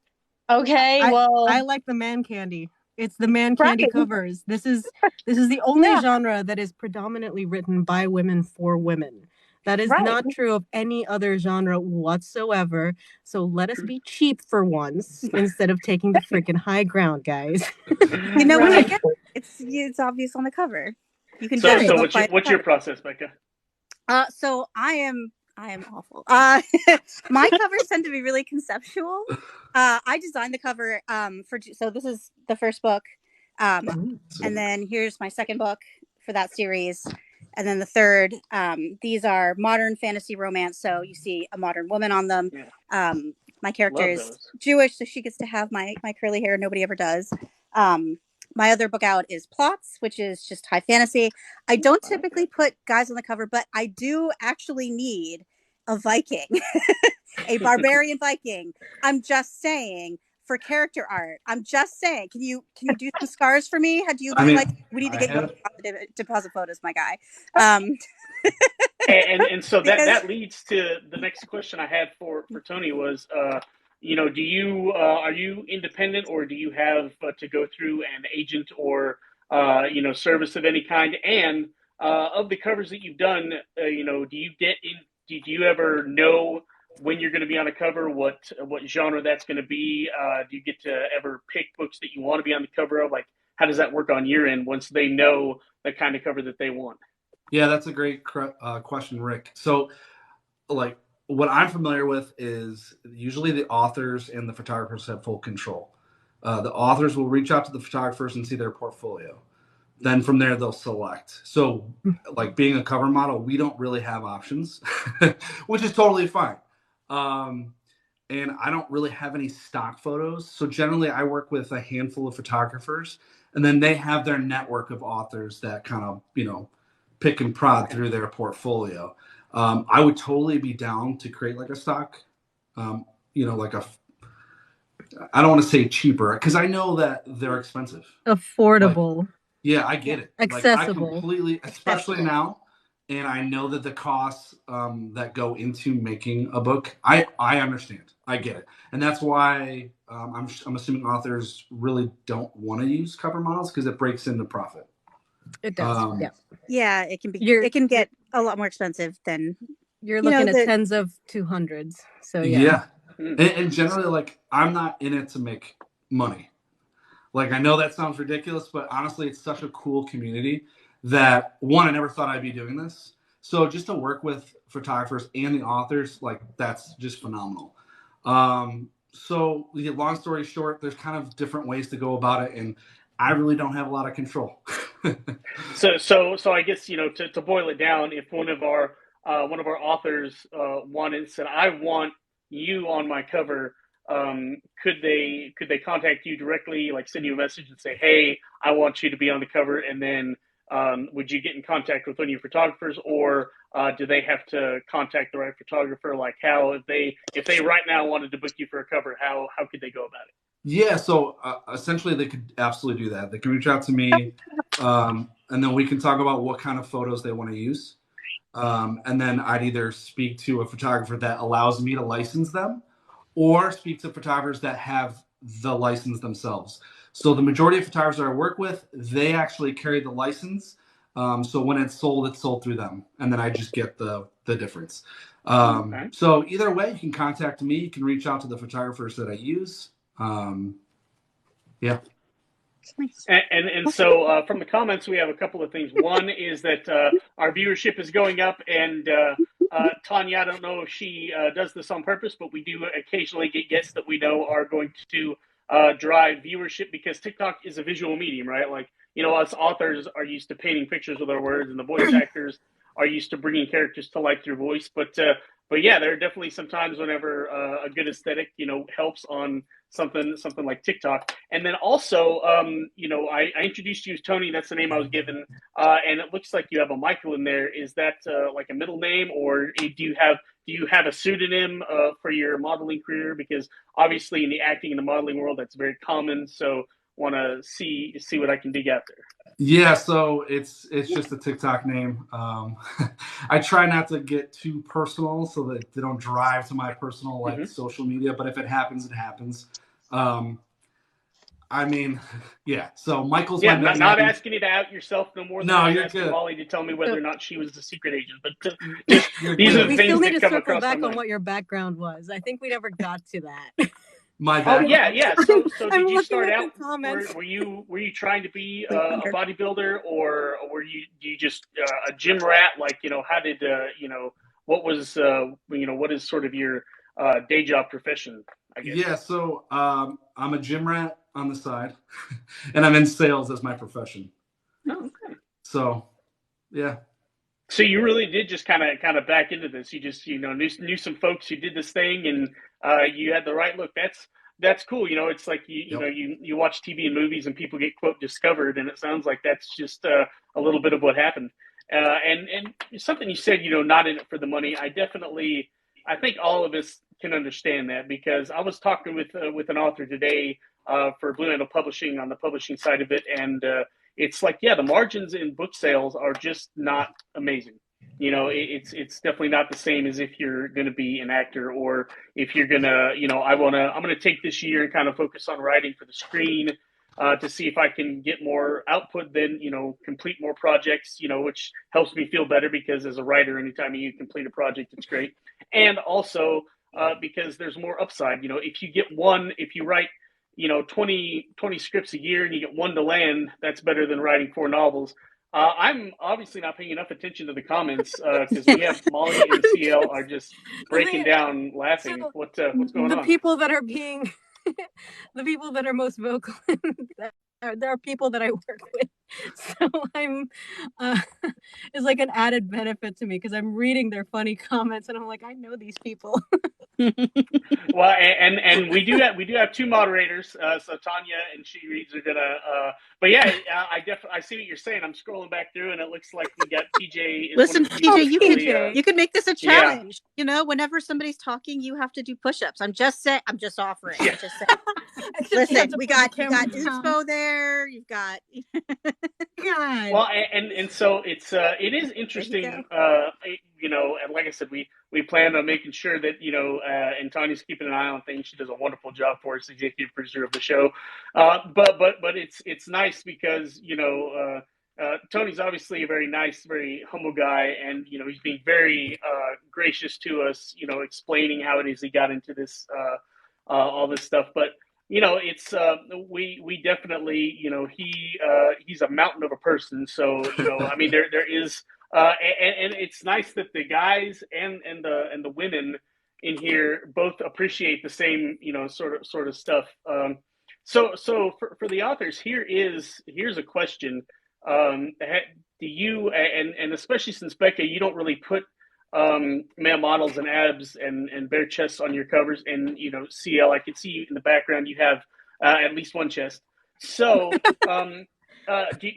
Speaker 2: okay,
Speaker 3: I like the man candy. It's the man candy covers. This is the only genre that is predominantly written by women for women. That is not true of any other genre whatsoever. So let us be cheap for once instead of taking the freaking high ground, guys.
Speaker 4: It's obvious on the cover. You can
Speaker 1: so what's your process, Becca?
Speaker 4: So I am awful. My covers tend to be really conceptual. I designed the cover so this is the first book, and then here's my second book for that series, and then the third. These are modern fantasy romance, so you see a modern woman on them. My character is Jewish, so she gets to have my curly hair. Nobody ever does. My other book out is Plots, which is just high fantasy. I don't typically put guys on the cover, but I do actually need a Viking, a barbarian Viking. I'm just saying, for character art. I'm just saying. Can you do some scars for me? How do you
Speaker 5: I mean,
Speaker 4: we need to
Speaker 5: I
Speaker 4: get you
Speaker 5: have,
Speaker 4: deposit photos, my guy.
Speaker 1: And so
Speaker 4: Because
Speaker 1: that leads to the next question I had for Tony was, do you are you independent, or do you have to go through an agent or service of any kind? And of the covers that you've done, do you get in? Do you ever know when you're going to be on a cover? What genre that's going to be? Do you get to ever pick books that you want to be on the cover of? Like, how does that work on your end once they know the kind of cover that they want?
Speaker 5: yeah, that's a great question, Rick. So, like, what I'm familiar with is usually the authors and the photographers have full control. The authors will reach out to the photographers and see their portfolio. Then from there, they'll select. So, like being a cover model, we don't really have options, which is totally fine. And I don't really have any stock photos. So generally, I work with a handful of photographers, and then they have their network of authors that kind of, pick and prod through their portfolio. I would totally be down to create like a stock, like I don't want to say cheaper because I know that they're expensive.
Speaker 3: Affordable.
Speaker 5: Like, yeah, I get it.
Speaker 3: Accessible.
Speaker 5: Like I completely, especially now, and I know that the costs that go into making a book, I understand. I get it. And that's why I'm assuming authors really don't want to use cover models because it breaks into profit.
Speaker 3: It does.
Speaker 4: Yeah, it can be. It can get a lot more expensive than
Speaker 3: you're looking at tens of 200s. So
Speaker 5: yeah. And generally, like, I'm not in it to make money. Like, I know that sounds ridiculous, but honestly, it's such a cool community that, one, I never thought I'd be doing this. So just to work with photographers and the authors, like, that's just phenomenal. So long story short, there's kind of different ways to go about it, and I really don't have a lot of control.
Speaker 1: So I guess, to boil it down, if one of our authors said, I want you on my cover, could they contact you directly, like send you a message and say, hey, I want you to be on the cover, and then would you get in contact with one of your photographers, or do they have to contact the right photographer? Like, how, if they right now wanted to book you for a cover, how could they go about it?
Speaker 5: Yeah, so essentially they could absolutely do that. They can reach out to me, and then we can talk about what kind of photos they want to use. And then I'd either speak to a photographer that allows me to license them, or speak to photographers that have the license themselves. So the majority of photographers that I work with, they actually carry the license. So when it's sold through them, and then I just get the difference. So either way, you can contact me. You can reach out to the photographers that I use. Yeah.
Speaker 1: And so from the comments, we have a couple of things. One is that our viewership is going up, and Tanya, I don't know if she does this on purpose, but we do occasionally get guests that we know are going to drive viewership, because TikTok is a visual medium, right? Like, us authors are used to painting pictures with our words, and the voice actors are used to bringing characters to life through voice. But yeah, there are definitely some times whenever a good aesthetic, helps on something like TikTok. And then also, I introduced you as Tony. That's the name I was given. And it looks like you have a Michael in there. Is that like a middle name, or do you have a pseudonym for your modeling career? Because obviously in the acting and the modeling world, that's very common. So want to see what I can dig out there.
Speaker 5: Yeah, so it's just a TikTok name. I try not to get too personal so that they don't drive to my personal social media. But if it happens, it happens. I mean, yeah. So Michael's my middle
Speaker 1: not
Speaker 5: name.
Speaker 1: asking you to out yourself no more than
Speaker 5: you're
Speaker 1: asking
Speaker 5: good.
Speaker 1: Molly to tell me whether or not she was a secret agent. But just these are the
Speaker 3: we
Speaker 1: things
Speaker 3: still need
Speaker 1: that
Speaker 3: to
Speaker 1: come
Speaker 3: circle
Speaker 1: across
Speaker 3: back
Speaker 1: my
Speaker 3: on
Speaker 1: mind.
Speaker 3: what your background was. I think we never got to that.
Speaker 5: My background.
Speaker 1: Yeah. So did you start out?
Speaker 3: Comments.
Speaker 1: Were you trying to be a bodybuilder, or were you just a gym rat? Like, how did what was what is sort of your day job profession, I guess?
Speaker 5: Yeah, so I'm a gym rat on the side, and I'm in sales as my profession.
Speaker 1: Oh, okay.
Speaker 5: So, yeah.
Speaker 1: So you really did just kind of back into this. You just knew some folks who did this thing, and you had the right look. that's cool. It's like you watch TV and movies and people get quote discovered, and it sounds like that's just a little bit of what happened. And something you said, not in it for the money. I think all of us can understand that, because I was talking with an author today for Blue Mantle Publishing on the publishing side of it, and it's like, yeah, the margins in book sales are just not amazing. It's definitely not the same as if you're going to be an actor, or if you're gonna, I'm gonna take this year and kind of focus on writing for the screen, to see if I can get more output, then complete more projects, which helps me feel better, because as a writer, anytime you complete a project, it's great, and also because there's more upside. If you write 20 scripts a year and you get one to land, that's better than writing 4 novels. I'm obviously not paying enough attention to the comments, because we have Molly and CL are just breaking down laughing.
Speaker 3: So
Speaker 1: What's going
Speaker 3: the
Speaker 1: on?
Speaker 3: people that are being the people that are most vocal there are people that I work with, so I'm it's like an added benefit to me, because I'm reading their funny comments and I'm like, I know these people.
Speaker 1: Well, and we do have 2 moderators, so Tanya and She Reads are gonna. But yeah, I see what you're saying. I'm scrolling back through, and it looks like we got TJ.
Speaker 4: Listen, TJ, you could make this a challenge.
Speaker 1: Yeah.
Speaker 4: Whenever somebody's talking, you have to do push-ups. I'm just offering.
Speaker 1: Yeah.
Speaker 4: I'm just saying. Listen, you got inspo there. You've got.
Speaker 3: God.
Speaker 1: Well, and so it is interesting. And like I said, we plan on making sure that and Tanya's keeping an eye on things. She does a wonderful job for us, executive producer of the show. But it's nice because Tony's obviously a very nice, very humble guy, and he's being very gracious to us. Explaining how it is he got into this all this stuff, but. It's we definitely he's a mountain of a person. So I mean there is and it's nice that the guys and the women in here both appreciate the same sort of stuff. So for the authors, here's a question. Do you and especially since Becca, you don't really put male models and abs and bare chests on your covers, and CL, I can see you in the background, you have at least one chest. So do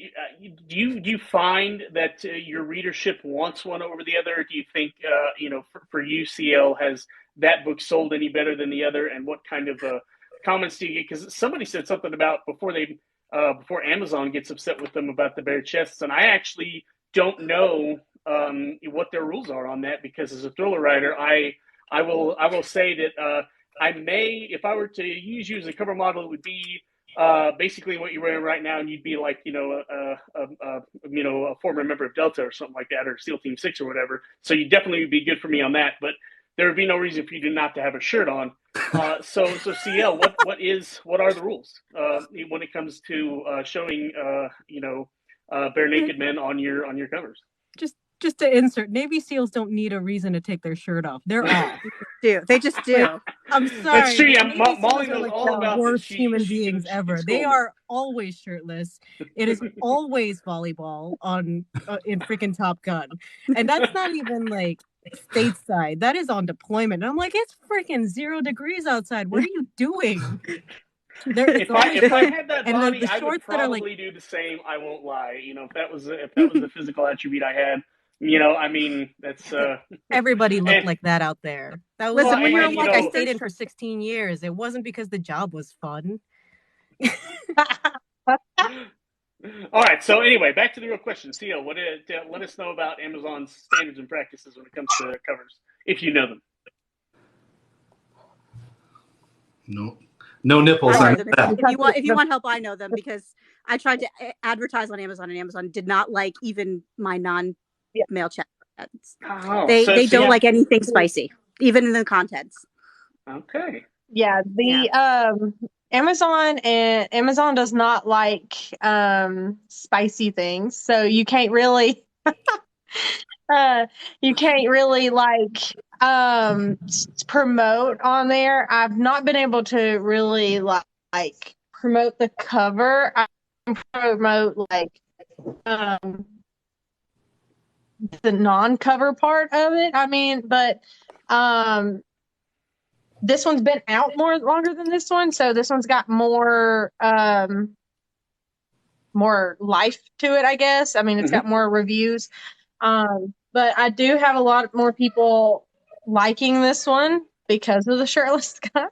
Speaker 1: you find that your readership wants one over the other? Do you think for you, CL, has that book sold any better than the other, and what kind of comments do you get? Because somebody said something about before Amazon gets upset with them about the bare chests, and I actually don't know what their rules are on that, because as a thriller writer, I will say that I may, if I were to use you as a cover model, it would be basically what you're wearing right now, and you'd be like a former member of Delta or something like that, or SEAL Team 6 or whatever. So you definitely would be good for me on that, but there would be no reason for you not to have a shirt on. So CL, what are the rules when it comes to showing bare naked men on your covers?
Speaker 3: Just to insert, Navy SEALs don't need a reason to take their shirt off. They're off.
Speaker 4: They just do.
Speaker 3: I'm sorry.
Speaker 1: That's true. Yeah,
Speaker 3: Navy
Speaker 1: Molly
Speaker 3: SEALs are
Speaker 1: knows
Speaker 3: like
Speaker 1: all
Speaker 3: the
Speaker 1: about
Speaker 3: worst
Speaker 1: this.
Speaker 3: human beings ever. They are always shirtless. It is always volleyball on in freaking Top Gun, and that's not even like stateside. That is on deployment. And I'm like, it's freaking 0 degrees outside. What are you doing?
Speaker 1: If I had that body,
Speaker 3: the
Speaker 1: I would probably do the same. I won't lie. If that was the physical attribute I had, I mean, that's
Speaker 3: everybody looked like that out there. That was I stayed in for 16 years. It wasn't because the job was fun.
Speaker 1: All right. So anyway, back to the real question. CL, let us know about Amazon's standards and practices when it comes to covers, if you know them.
Speaker 5: No nipples.
Speaker 4: If you want help, I know them, because I tried to advertise on Amazon, and Amazon did not like even my non-male chat. They don't like anything spicy, even in the contents.
Speaker 1: Okay.
Speaker 2: Yeah, Amazon does not like spicy things, so you can't really promote on there. I've not been able to really like promote the cover. I can promote the non-cover part of it. I mean, but this one's been out longer than this one, so this one's got more life to it, I guess. I mean, it's got more reviews. But I do have a lot more people liking this one because of the shirtless guy.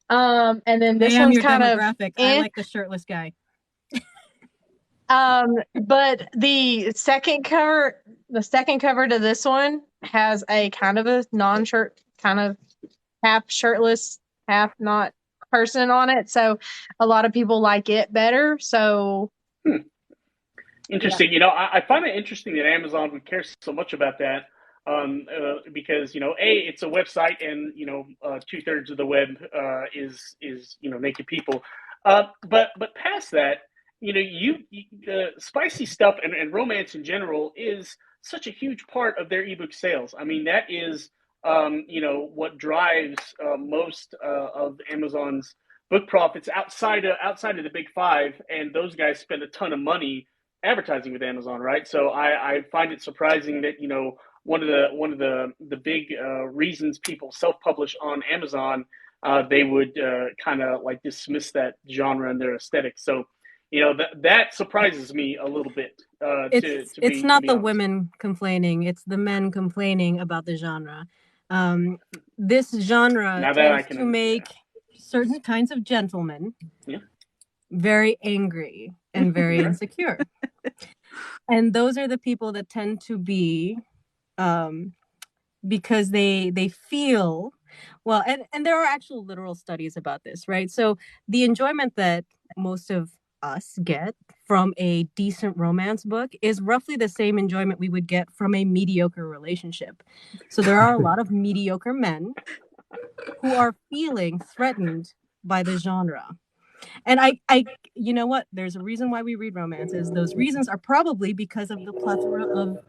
Speaker 2: And then this one's
Speaker 3: your
Speaker 2: kind
Speaker 3: demographic.
Speaker 2: of
Speaker 3: I like the shirtless guy.
Speaker 2: but the second cover to this one has a kind of a non-shirt, kind of half shirtless, half not person on it. So a lot of people like it better. So
Speaker 1: Interesting.
Speaker 2: yeah.
Speaker 1: You know, I find it interesting that Amazon would care so much about that, because it's a website, and 2/3 of the web is naked people. But past that, spicy stuff and romance in general is such a huge part of their ebook sales. I mean, that is what drives most of Amazon's book profits outside of the big five, and those guys spend a ton of money advertising with Amazon, right? So I find it surprising that one of the big reasons people self-publish on Amazon, they would kind of like dismiss that genre and their aesthetic. So that surprises me a little bit.
Speaker 3: It's not the women complaining; it's the men complaining about the genre. This genre tends to make certain kinds of gentlemen very angry and very insecure. And those are the people that tend to be, because they feel, well, and there are actual literal studies about this, right? So the enjoyment that most of us get from a decent romance book is roughly the same enjoyment we would get from a mediocre relationship. So there are a lot of mediocre men who are feeling threatened by the genre. And I you know what? There's a reason why we read romances. Those reasons are probably because of the plethora of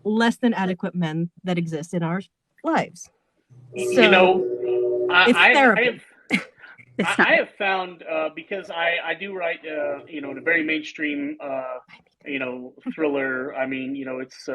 Speaker 3: less than adequate men that exist in our lives. So it's therapy.
Speaker 1: I have found, because I do write in a very mainstream thriller. I mean, it's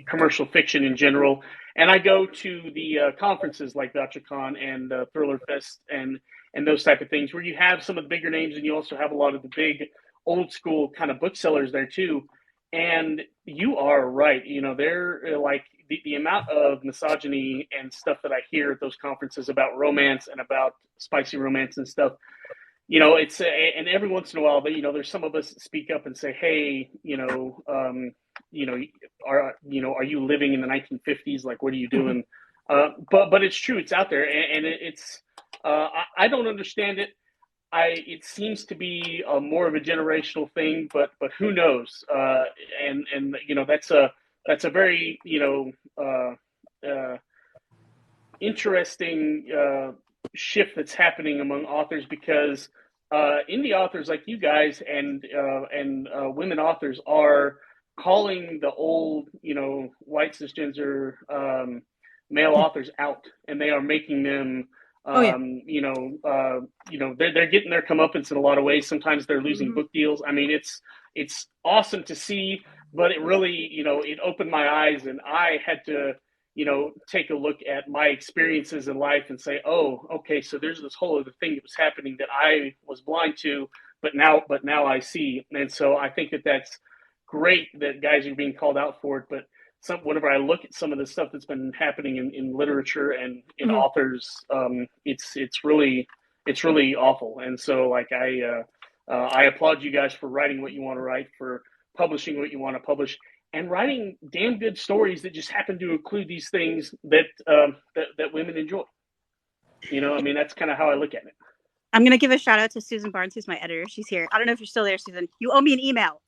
Speaker 1: commercial fiction in general, and I go to the conferences like VoucherCon and Thriller Fest and those type of things, where you have some of the bigger names, and you also have a lot of the big old school kind of booksellers there too. And you are right. They're like the amount of misogyny and stuff that I hear at those conferences about romance and about spicy romance and stuff. It's and every once in a while, there's some of us that speak up and say, "Hey, are you living in the 1950s? Like, what are you doing?" But it's true. It's out there, and it's I don't understand it. It seems to be more of a generational thing, but who knows? And that's a very interesting shift that's happening among authors, because indie authors like you guys and women authors are calling the old white cisgender male authors out, and they are making them they're getting their comeuppance in a lot of ways. Sometimes they're losing book deals. I mean, it's awesome to see, but it really it opened my eyes, and I had to take a look at my experiences in life and say, oh, okay, so there's this whole other thing that was happening that I was blind to, but now I see. And so I think that's great that guys are being called out for it. But whenever I look at some of the stuff that's been happening in literature and in authors, it's really awful. And so like I applaud you guys for writing what you want to write, for publishing what you want to publish, and writing damn good stories that just happen to include these things that that women enjoy. I mean, that's kind of how I look at it.
Speaker 4: I'm going to give a shout out to Susan Barnes, who's my editor. She's here. I don't know if you're still there, Susan. You owe me an email.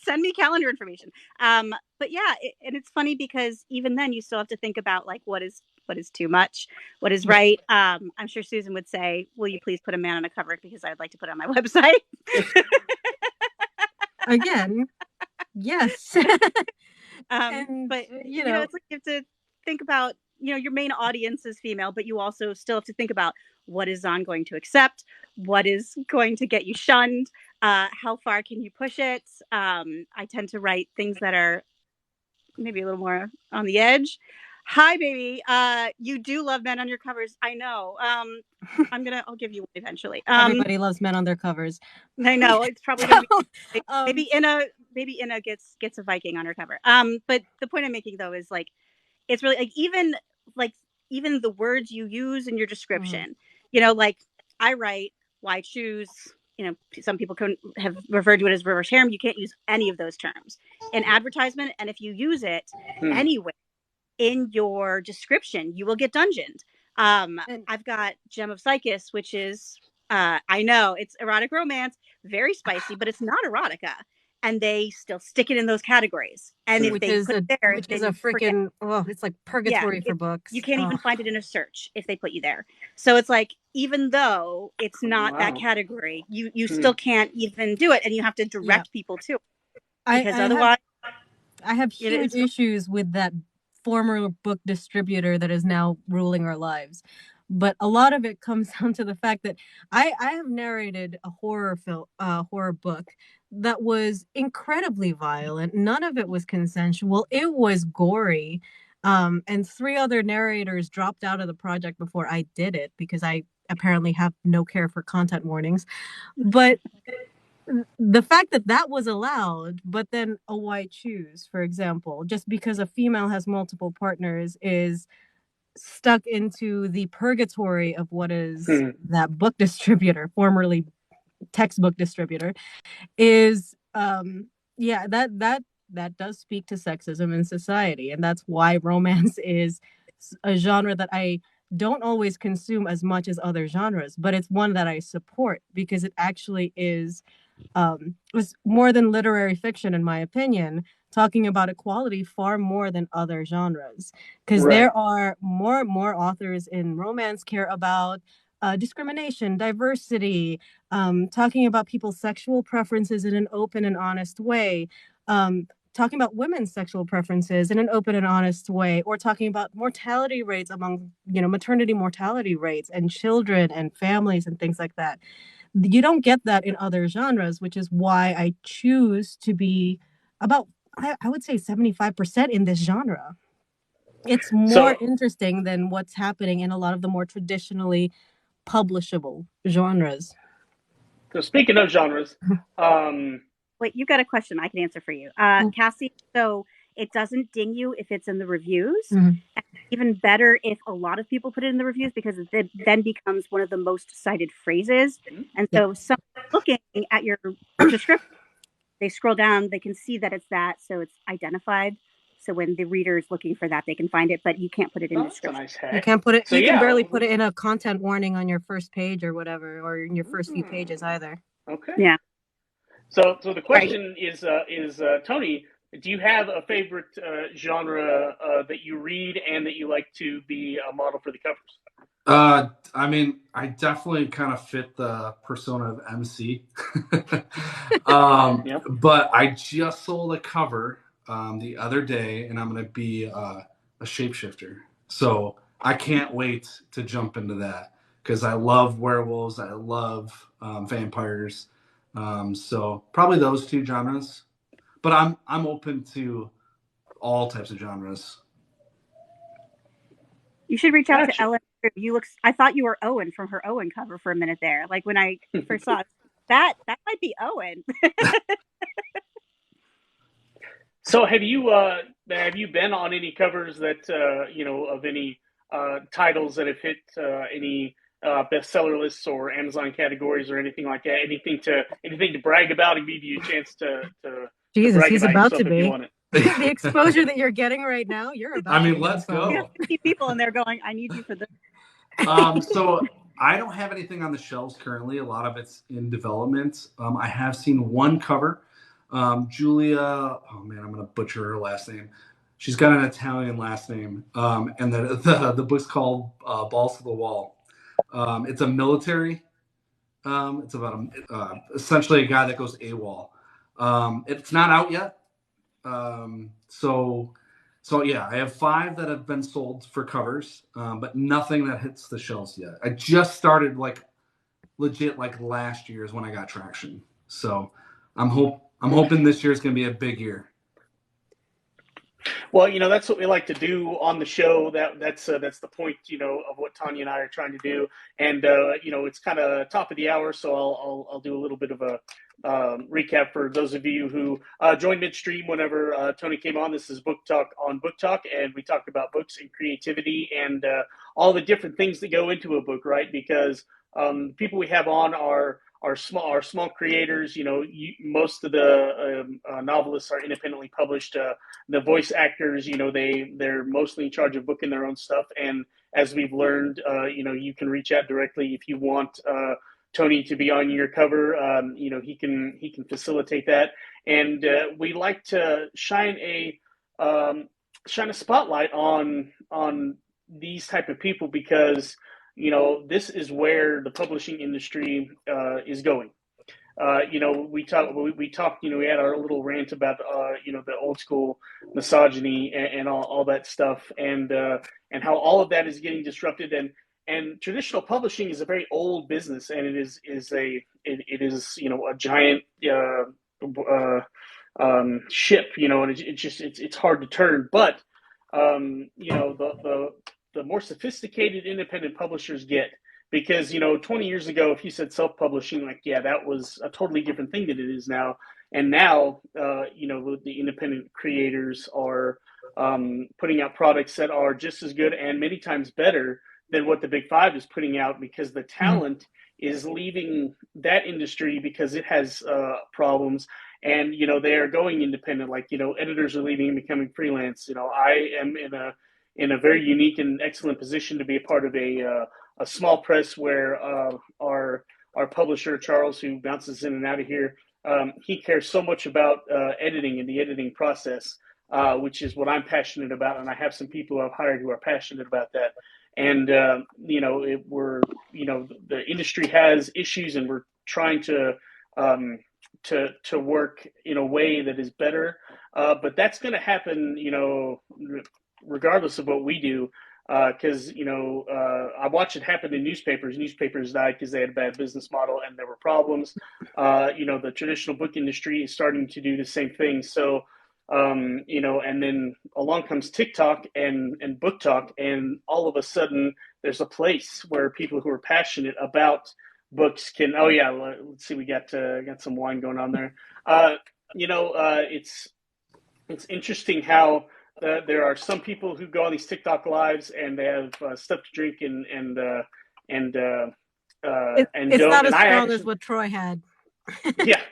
Speaker 4: Send me calendar information. But yeah, and it's funny because even then you still have to think about like what is too much, what is right. I'm sure Susan would say, will you please put a man on a cover, because I would like to put it on my website.
Speaker 3: Again, yes.
Speaker 4: But it's like you have to think about, your main audience is female, but you also still have to think about what is Zahn going to accept, what is going to get you shunned, how far can you push it. I tend to write things that are maybe a little more on the edge. Hi, baby. You do love men on your covers. I know. I'll give you one eventually.
Speaker 3: Everybody loves men on their covers.
Speaker 4: I know it's probably going to be
Speaker 3: Um,
Speaker 4: maybe Inna gets a Viking on her cover. But the point I'm making though is like it's really like even the words you use in your description. You know, like I write why choose. You know, some people have referred to it as reverse harem. You can't use any of those terms in advertisement, and if you use it anyway in your description, you will get dungeoned. I've got Gem of Psychus, which is I know it's erotic romance, very spicy, but it's not erotica, and they still stick it in those categories. And if they put it there,
Speaker 3: which is a freaking it's like purgatory for books.
Speaker 4: You can't even find it in a search if they put you there. So it's like even though it's not that category, you still can't even do it, and you have to direct people to it because otherwise.
Speaker 3: I have huge issues with that former book distributor that is now ruling our lives. But a lot of it comes down to the fact that I have narrated a horror book that was incredibly violent. None of it was consensual. It was gory. And 3 other narrators dropped out of the project before I did it because I apparently have no care for content warnings. But the fact that was allowed, but then a white choose, for example, just because a female has multiple partners is stuck into the purgatory of what is that book distributor, formerly textbook distributor, is that does speak to sexism in society. And that's why romance is a genre that I don't always consume as much as other genres, but it's one that I support because it actually was more than literary fiction, in my opinion, talking about equality far more than other genres. Because there are more authors in romance care about discrimination, diversity, talking about people's sexual preferences in an open and honest way, talking about women's sexual preferences in an open and honest way, or talking about mortality rates among, maternity mortality rates and children and families and things like that. You don't get that in other genres, which is why I choose to be about, I would say 75% in this genre. It's more interesting than what's happening in a lot of the more traditionally publishable genres.
Speaker 1: So speaking of genres,
Speaker 4: wait, you got a question I can answer for you, Cassie. So it doesn't ding you if it's in the reviews. And even better if a lot of people put it in the reviews, because it then becomes one of the most cited phrases. And so someone looking at your description, they scroll down, they can see that it's that, so it's identified. So when the reader is looking for that, they can find it, but you can't put it in description.
Speaker 1: Nice hack.
Speaker 3: You can't put it. So you can barely put it in a content warning on your first page or whatever, or in your first few pages either.
Speaker 1: Okay.
Speaker 4: Yeah.
Speaker 1: So the question is Tony, do you have a favorite genre that you read and that you like to be a model for the covers?
Speaker 5: I mean, I definitely kind of fit the persona of MC. But I just sold a cover the other day, and I'm going to be a shapeshifter. So I can't wait to jump into that because I love werewolves. I love vampires. So probably those 2 genres. But I'm open to all types of genres.
Speaker 4: You should reach out to Ellen. I thought you were Owen from her Owen cover for a minute there. Like when I first saw it, that might be Owen.
Speaker 1: So have you been on any covers that of any titles that have hit any bestseller lists or Amazon categories or anything like that? Anything to brag about and give you a chance to
Speaker 3: Jesus,
Speaker 1: brag
Speaker 3: he's
Speaker 1: about
Speaker 3: about to be. The exposure that you're getting right now, you're about.
Speaker 5: I mean, let's go.
Speaker 4: You have 50 people in there going, I need you for this.
Speaker 5: So I don't have anything on the shelves currently. A lot of it's in development. I have seen one cover. Julia, oh man, I'm going to butcher her last name. She's got an Italian last name. And the book's called Balls to the Wall. It's a military. It's about essentially a guy that goes AWOL. It's not out yet. So yeah, I have 5 that have been sold for covers, but nothing that hits the shelves yet. I just started legit last year is when I got traction. So I'm hoping this year is going to be a big year.
Speaker 1: Well, that's what we like to do on the show. That's the point, of what Tanya and I are trying to do. And it's kind of top of the hour, so I'll do a little bit of a recap for those of you who joined midstream whenever Tony came on. This is Book Talk on Book Talk, and we talked about books and creativity and all the different things that go into a book, right? Because people we have on are small creators. Most of the novelists are independently published. The voice actors, they're mostly in charge of booking their own stuff. And as we've learned, you can reach out directly if you want Tony to be on your cover. He can facilitate that. And we like to shine a spotlight on these type of people because this is where the publishing industry is going. We talked, we had our little rant about, the old school misogyny and all that stuff, and how all of that is getting disrupted. And traditional publishing is a very old business, and it is a giant ship, and it's hard to turn. But the more sophisticated independent publishers get, because 20 years ago, if you said self-publishing, like, yeah, that was a totally different thing than it is now. And now the independent creators are putting out products that are just as good and many times better than what the big five is putting out, because the talent is leaving that industry because it has problems, and they are going independent. Like, editors are leaving and becoming freelance. I am in a very unique and excellent position to be a part of a small press where our publisher Charles, who bounces in and out of here, he cares so much about editing and the editing process, which is what I'm passionate about, and I have some people I've hired who are passionate about that. And the industry has issues, and we're trying to work in a way that is better. But that's going to happen, regardless of what we do. Because I watched it happen in newspapers. Newspapers died because they had a bad business model and there were problems. The traditional book industry is starting to do the same thing. So, and then along comes TikTok and BookTok, and all of a sudden there's a place where people who are passionate about books can. Oh yeah, let's see, we got some wine going on there. It's interesting how. There are some people who go on these TikTok lives and they have stuff to drink and
Speaker 3: it's
Speaker 1: don't.
Speaker 3: not
Speaker 1: as
Speaker 3: strong as what Troy had.
Speaker 1: Yeah.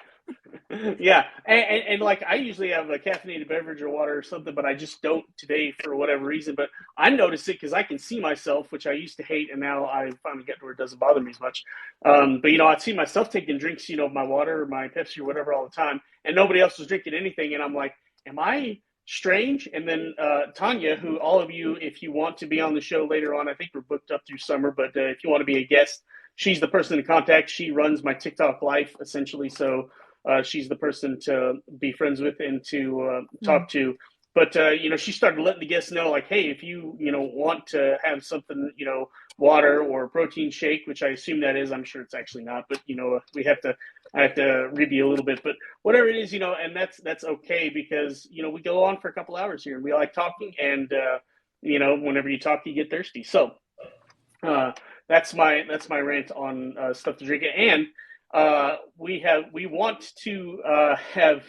Speaker 1: Yeah, and like I usually have a caffeinated beverage or water or something, but I just don't today for whatever reason. But I notice it because I can see myself, which I used to hate, and now I finally get to where it doesn't bother me as much. But I'd see myself taking drinks, my water or my Pepsi or whatever all the time, and nobody else was drinking anything, and I'm like, am I strange? And then Tanya, who all of you, if you want to be on the show later on, I think we're booked up through summer, but if you want to be a guest, she's the person to contact. She runs my TikTok life essentially, so she's the person to be friends with and to talk to. But she started letting the guests know, like, hey, if you want to have something, water or protein shake, which I assume that is. I'm sure it's actually not, but I have to review a little bit, but whatever it is, and that's okay, because we go on for a couple hours here and we like talking, and whenever you talk, you get thirsty. So that's my rant on stuff to drink. And we want to have.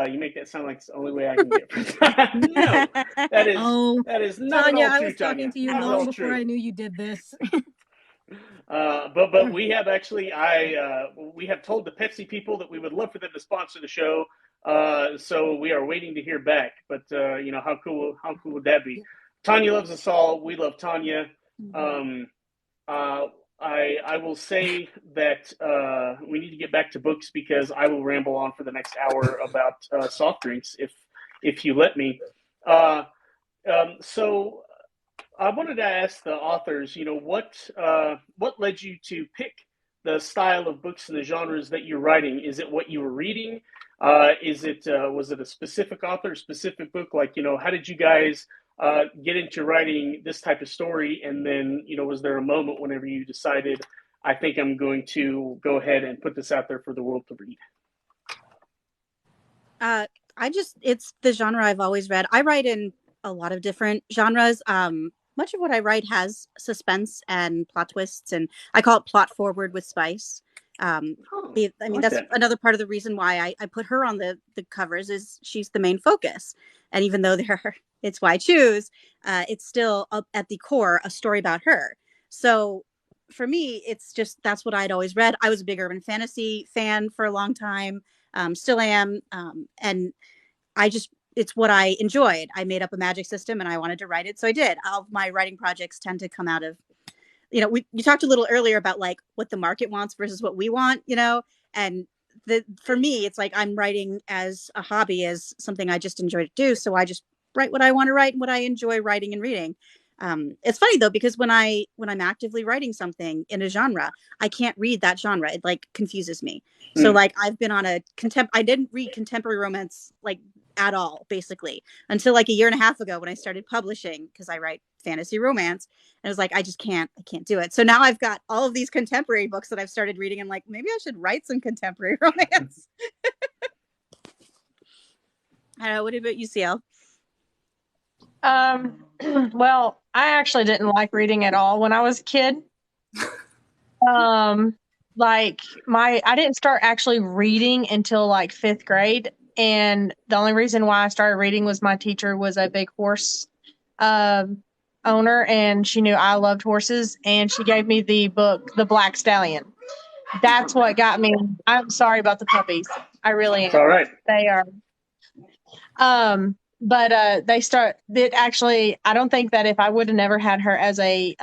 Speaker 1: You make that sound like it's the only way I can get. No, that is not
Speaker 3: Tanya,
Speaker 1: at all true.
Speaker 3: I was talking to you long before I knew you did this.
Speaker 1: But we have actually we have told the Pepsi people that we would love for them to sponsor the show. So we are waiting to hear back. But how cool would that be? Tanya loves us all. We love Tanya. I will say that we need to get back to books, because I will ramble on for the next hour about soft drinks if you let me. So I wanted to ask the authors, what led you to pick the style of books and the genres that you're writing? Is it what you were reading? Was it a specific author, a specific book? Like, how did you guys get into writing this type of story? And then, was there a moment whenever you decided, I think I'm going to go ahead and put this out there for the world to read?
Speaker 4: It's the genre I've always read. I write in a lot of different genres. Much of what I write has suspense and plot twists, and I call it plot forward with spice.
Speaker 1: Oh,
Speaker 4: I
Speaker 1: I
Speaker 4: mean,
Speaker 1: like
Speaker 4: that's
Speaker 1: that.
Speaker 4: another part of the reason why I put her on the covers is she's the main focus. And even though it's why I choose, it's still at the core a story about her. So for me, it's just that's what I'd always read. I was a big urban fantasy fan for a long time, still am, and it's what I enjoyed. I made up a magic system and I wanted to write it, so I did. All of my writing projects tend to come out of, you talked a little earlier about like what the market wants versus what we want, and for me, it's like I'm writing as a hobby, as something I just enjoy to do. So I just write what I want to write and what I enjoy writing and reading. It's funny though, because when I'm actively writing something in a genre, I can't read that genre. It like confuses me. So
Speaker 1: Hmm.
Speaker 4: like I've been on I didn't read contemporary romance like at all, basically, until like a year and a half ago when I started publishing, because I write fantasy romance. And I was like, I can't do it. So now I've got all of these contemporary books that I've started reading. And like, maybe I should write some contemporary romance. I don't know. What about you, CL?
Speaker 2: Well, I actually didn't like reading at all when I was a kid. Like I didn't start actually reading until like 5th grade. And the only reason why I started reading was my teacher was a big horse owner, and she knew I loved horses, and she gave me the book, The Black Stallion. That's what got me. I'm sorry about the puppies. I really
Speaker 1: It's
Speaker 2: am.
Speaker 1: all right.
Speaker 2: They are. But they start it actually. I don't think that if I would have never had her as a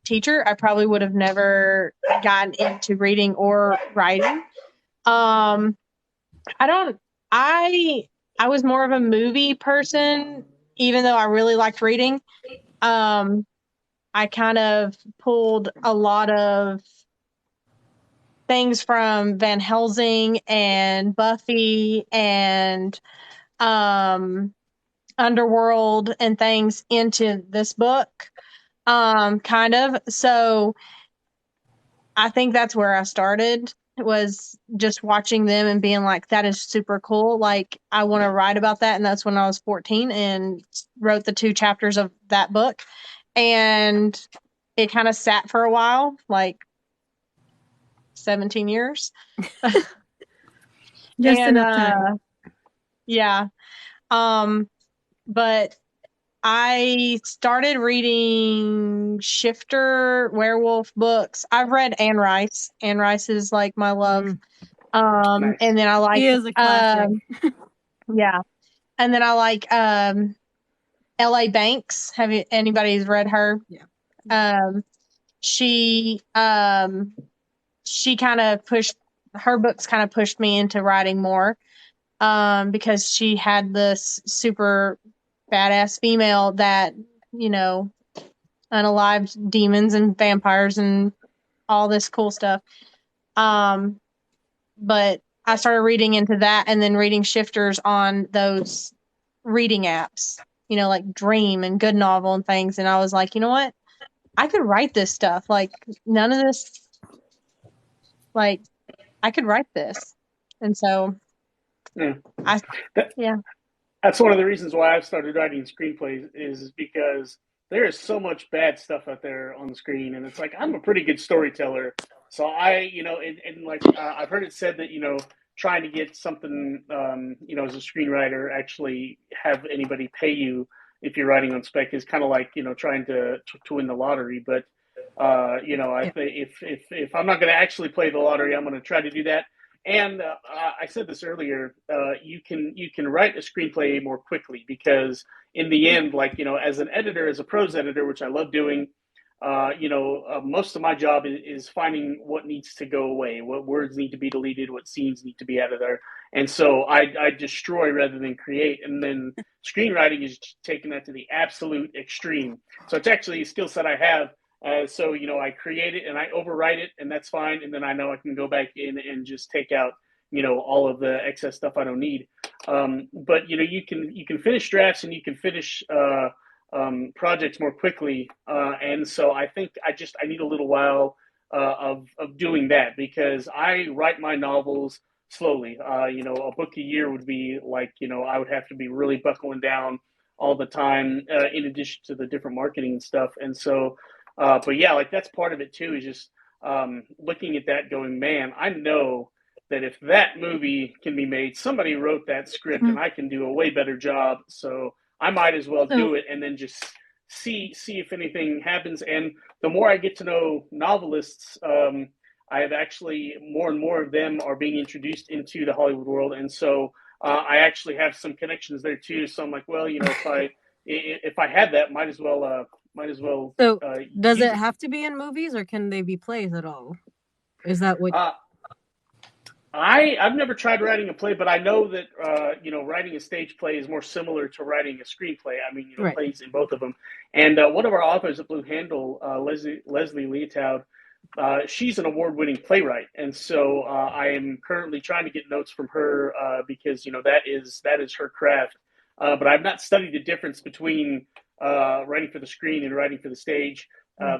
Speaker 2: teacher, I probably would have never gotten into reading or writing. Um, I don't. I was more of a movie person, even though I really liked reading. I kind of pulled a lot of things from Van Helsing and Buffy and um Underworld and things into this book, kind of. So I think that's where I started, was just watching them and being like, that is super cool. Like, I want to write about that. And that's when I was 14 and wrote the 2 chapters of that book. And it kind of sat for a while, like 17 years.
Speaker 3: Just
Speaker 2: And
Speaker 3: enough time.
Speaker 2: yeah. But I started reading shifter werewolf books. I've read Anne Rice. Anne Rice is like my love.
Speaker 1: Nice.
Speaker 2: And then I like
Speaker 3: He is a classic.
Speaker 2: yeah. And then I like L.A. Banks. Have you anybody's read her?
Speaker 3: Yeah.
Speaker 2: She she kind of pushed her books kind of pushed me into writing more. Because she had this super badass female that, you know, unalived demons and vampires and all this cool stuff. But I started reading into that and then reading shifters on those reading apps, like Dream and Good Novel and things. And I was like, you know what? I could write this stuff. Like, none of this, like, I could write this. And so
Speaker 1: Yeah.
Speaker 2: I,
Speaker 1: That,
Speaker 2: yeah.
Speaker 1: that's one of the reasons why I've started writing screenplays is because there is so much bad stuff out there on the screen, and it's like I'm a pretty good storyteller. So and like I've heard it said that trying to get something as a screenwriter, actually have anybody pay you if you're writing on spec is kind of like trying to win the lottery. But I
Speaker 3: Yeah.
Speaker 1: think if I'm not going to actually play the lottery, I'm going to try to do that. And I said this earlier. You can write a screenplay more quickly because in the end, like as an editor, as a prose editor, which I love doing, most of my job is finding what needs to go away, what words need to be deleted, what scenes need to be out of there. And so I destroy rather than create. And then screenwriting is taking that to the absolute extreme. So it's actually a skill set I have. So I create it and I overwrite it, and that's fine. And then I know I can go back in and just take out all of the excess stuff I don't need. But you can finish drafts and you can finish projects more quickly. And so I think I need a little while of doing that because I write my novels slowly. A book a year would be like, I would have to be really buckling down all the time, in addition to the different marketing and stuff. And so, but yeah, like that's part of it too, is just looking at that going, man, I know that if that movie can be made, somebody wrote that script and I can do a way better job. So I might as well do it and then just see if anything happens. And the more I get to know novelists, I have actually more and more of them are being introduced into the Hollywood world, and so I actually have some connections there too. So I'm like, well, if I had that, might as well.
Speaker 3: So does
Speaker 1: use
Speaker 3: it have to be in movies, or can they be plays at all? Is that what?
Speaker 1: I've never tried writing a play, but I know that writing a stage play is more similar to writing a screenplay. I mean,
Speaker 3: Right.
Speaker 1: plays in both of them. And one of our authors at Blue Handle, Leslie Leotow, she's an award-winning playwright, and so I am currently trying to get notes from her because that is her craft. But I've not studied the difference between writing for the screen and writing for the stage.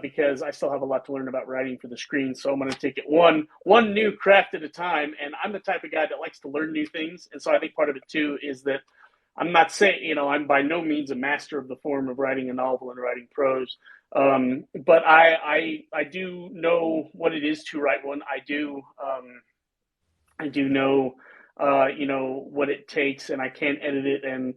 Speaker 1: Because I still have a lot to learn about writing for the screen. So I'm going to take it one new craft at a time. And I'm the type of guy that likes to learn new things. And so I think part of it too is that I'm not saying, I'm by no means a master of the form of writing a novel and writing prose. But I do know what it is to write one. I do know, what it takes, and I can edit it and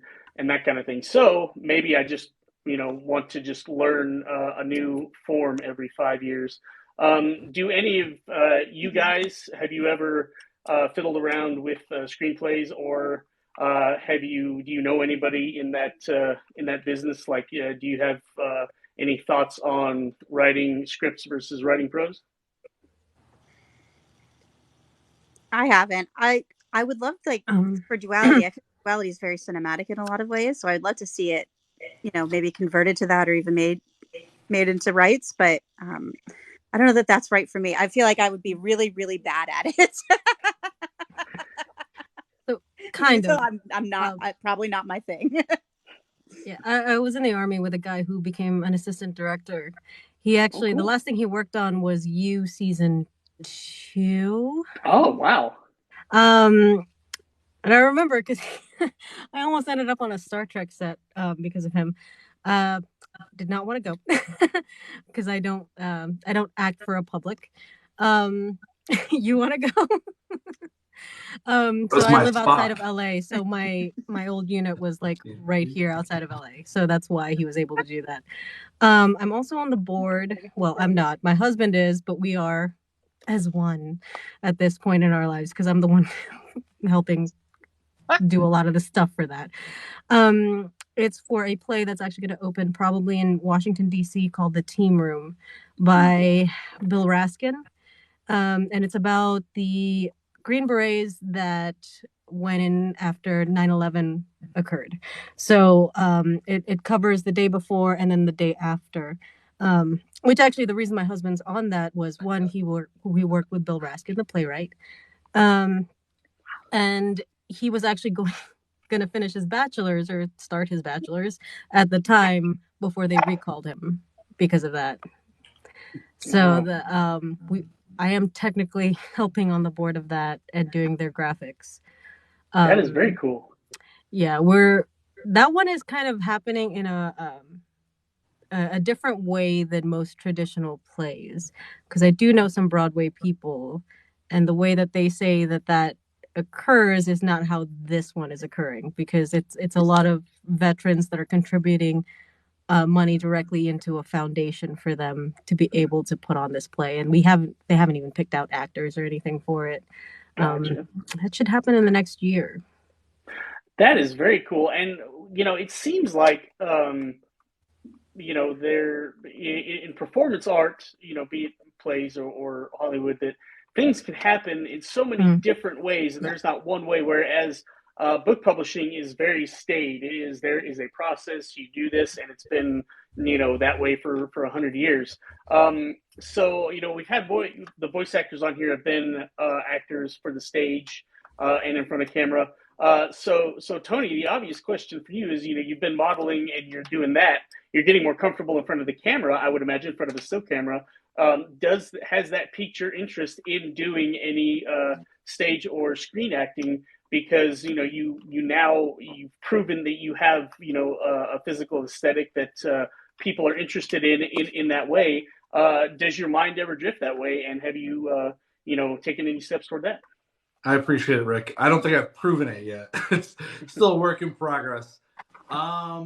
Speaker 1: that kind of thing. So maybe I just want to just learn a new form every 5 years. Do any of you guys, have you ever fiddled around with screenplays, or do you know anybody in that business? Like, do you have any thoughts on writing scripts versus writing prose?
Speaker 4: I haven't. I would love for Duality. I think Duality is very cinematic in a lot of ways, so I'd love to see it, maybe converted to that or even made into rights. But I don't know that that's right for me. I feel like I would be really, really bad at it.
Speaker 3: So kind of.
Speaker 4: I'm not. Probably not my thing.
Speaker 3: Yeah, I was in the Army with a guy who became an assistant director. He actually, the last thing he worked on was You season 2.
Speaker 1: Oh, wow.
Speaker 3: And I remember because I almost ended up on a Star Trek set because of him. Did not want to go because I don't act for a public. You want to go? So I live outside of LA, so my old unit was like right here outside of LA, so that's why he was able to do that. I'm also on the board. Well, I'm not. My husband is, but we are as one at this point in our lives because I'm the one helping do a lot of the stuff for that. It's for a play that's actually going to open probably in Washington, D.C. called The Team Room by Bill Raskin. And it's about the Green Berets that went in after 9/11 occurred. So it covers the day before and then the day after. Which actually the reason my husband's on that was one, we worked with Bill Raskin, the playwright. And he was actually going to finish his bachelor's or start his bachelor's at the time before they recalled him because of that. So I am technically helping on the board of that and doing their graphics.
Speaker 1: That is very cool.
Speaker 3: Yeah, that one is kind of happening in a different way than most traditional plays, because I do know some Broadway people, and the way that they say that occurs is not how this one is occurring, because it's a lot of veterans that are contributing money directly into a foundation for them to be able to put on this play, and they haven't even picked out actors or anything for it.
Speaker 1: Gotcha.
Speaker 3: That should happen in the next year.
Speaker 1: That is very cool. And it seems like there in performance art, be it plays or Hollywood, that things can happen in so many different ways, and there's not one way. Whereas book publishing is very staid. There is a process. You do this, and it's been that way for 100 years. So we've had the voice actors on here have been actors for the stage and in front of camera. So Tony, the obvious question for you is, you've been modeling and you're doing that. You're getting more comfortable in front of the camera, I would imagine, in front of a still camera. has that piqued your interest in doing any stage or screen acting? Because you've proven that you have a physical aesthetic that people are interested in that way. Does your mind ever drift that way, and have you taken any steps toward that?
Speaker 5: I appreciate it, Rick. I don't think I've proven it yet. It's still a work in progress. I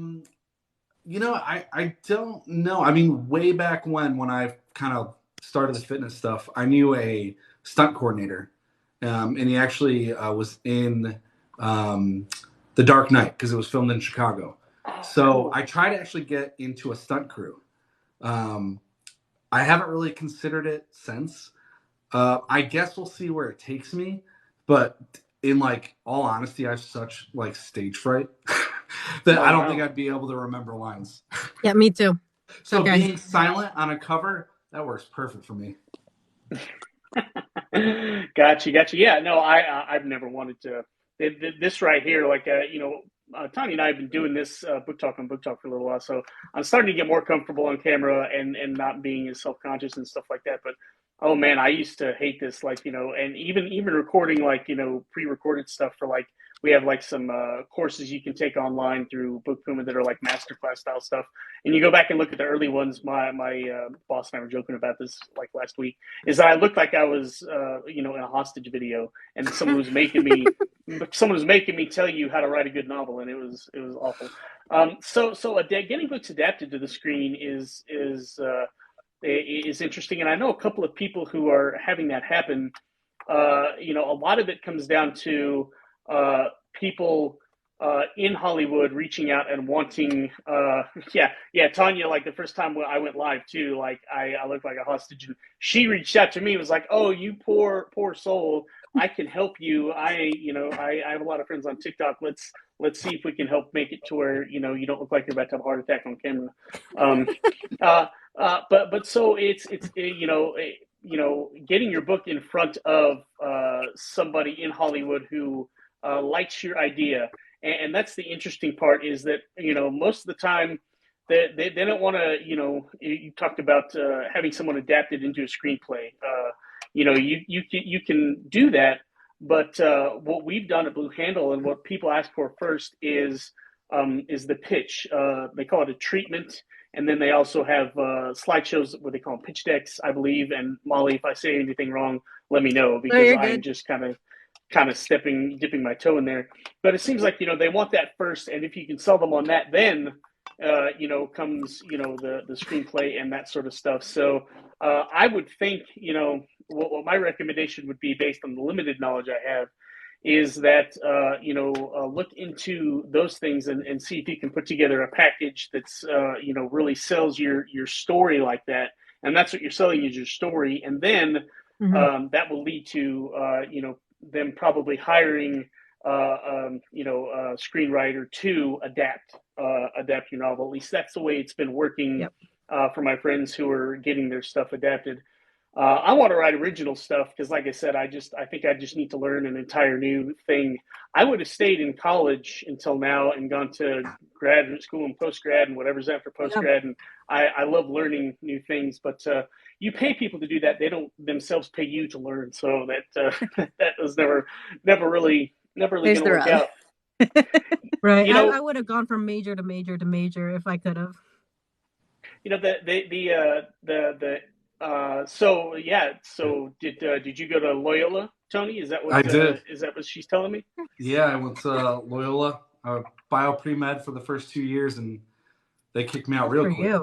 Speaker 5: don't know. I mean, way back when I kind of started the fitness stuff, I knew a stunt coordinator, and he actually was in The Dark Knight because it was filmed in Chicago. So I tried to actually get into a stunt crew. I haven't really considered it since. I guess we'll see where it takes me. But in like all honesty, I have such like stage fright that I don't think I'd be able to remember lines.
Speaker 3: Yeah, me too.
Speaker 5: So being silent on a cover, that works perfect for me.
Speaker 1: Gotcha. Yeah, no, I've never wanted to. This right here, like Tanya and I have been doing this BookTalk on BookTalk for a little while, so I'm starting to get more comfortable on camera and not being as self-conscious and stuff like that. But oh man, I used to hate this, like and even recording like pre-recorded stuff for like we have like some courses you can take online through Book Puma that are like masterclass style stuff. And you go back and look at the early ones. My boss and I were joking about this like last week. Is that I looked like I was in a hostage video, and someone was making me tell you how to write a good novel, and it was awful. So getting books adapted to the screen is interesting, and I know a couple of people who are having that happen. A lot of it comes down to people in Hollywood reaching out and wanting, Tanya, like the first time I went live too, like I looked like a hostage, and she reached out to me, was like, "Oh, you poor soul, I can help you. I have a lot of friends on TikTok. Let's see if we can help make it to where you don't look like you're about to have a heart attack on camera." But so it's getting your book in front of somebody in Hollywood who likes your idea, and that's the interesting part, is that most of the time they don't want to, you talked about having someone adapted into a screenplay. You can do that, but what we've done at Blue Handle and what people ask for first is the pitch. They call it a treatment. And then they also have slideshows, what they call them, pitch decks, I believe. And Molly, if I say anything wrong, let me know, because I'm just kind of dipping my toe in there. But it seems like they want that first, and if you can sell them on that, then comes the screenplay and that sort of stuff. So I would think what my recommendation would be, based on the limited knowledge I have, is that look into those things and see if you can put together a package that's really sells your story like that, and that's what you're selling, is your story, and then that will lead to them probably hiring a screenwriter to adapt your novel. At least that's the way it's been working for my friends who are getting their stuff adapted. I want to write original stuff because, like I said, I think I just need to learn an entire new thing. I would have stayed in college until now and gone to graduate school and post-grad and whatever's after post-grad. And I love learning new things, but you pay people to do that. They don't themselves pay you to learn. So that was never really going to work out.
Speaker 3: Right. I would have gone from major to major to major if I could have.
Speaker 1: So did you go to Loyola, Tony? Is that what
Speaker 5: I did?
Speaker 1: Is that what she's telling me?
Speaker 5: Yeah, I went to Loyola, bio pre-med for the first 2 years, and they kicked me out real quick.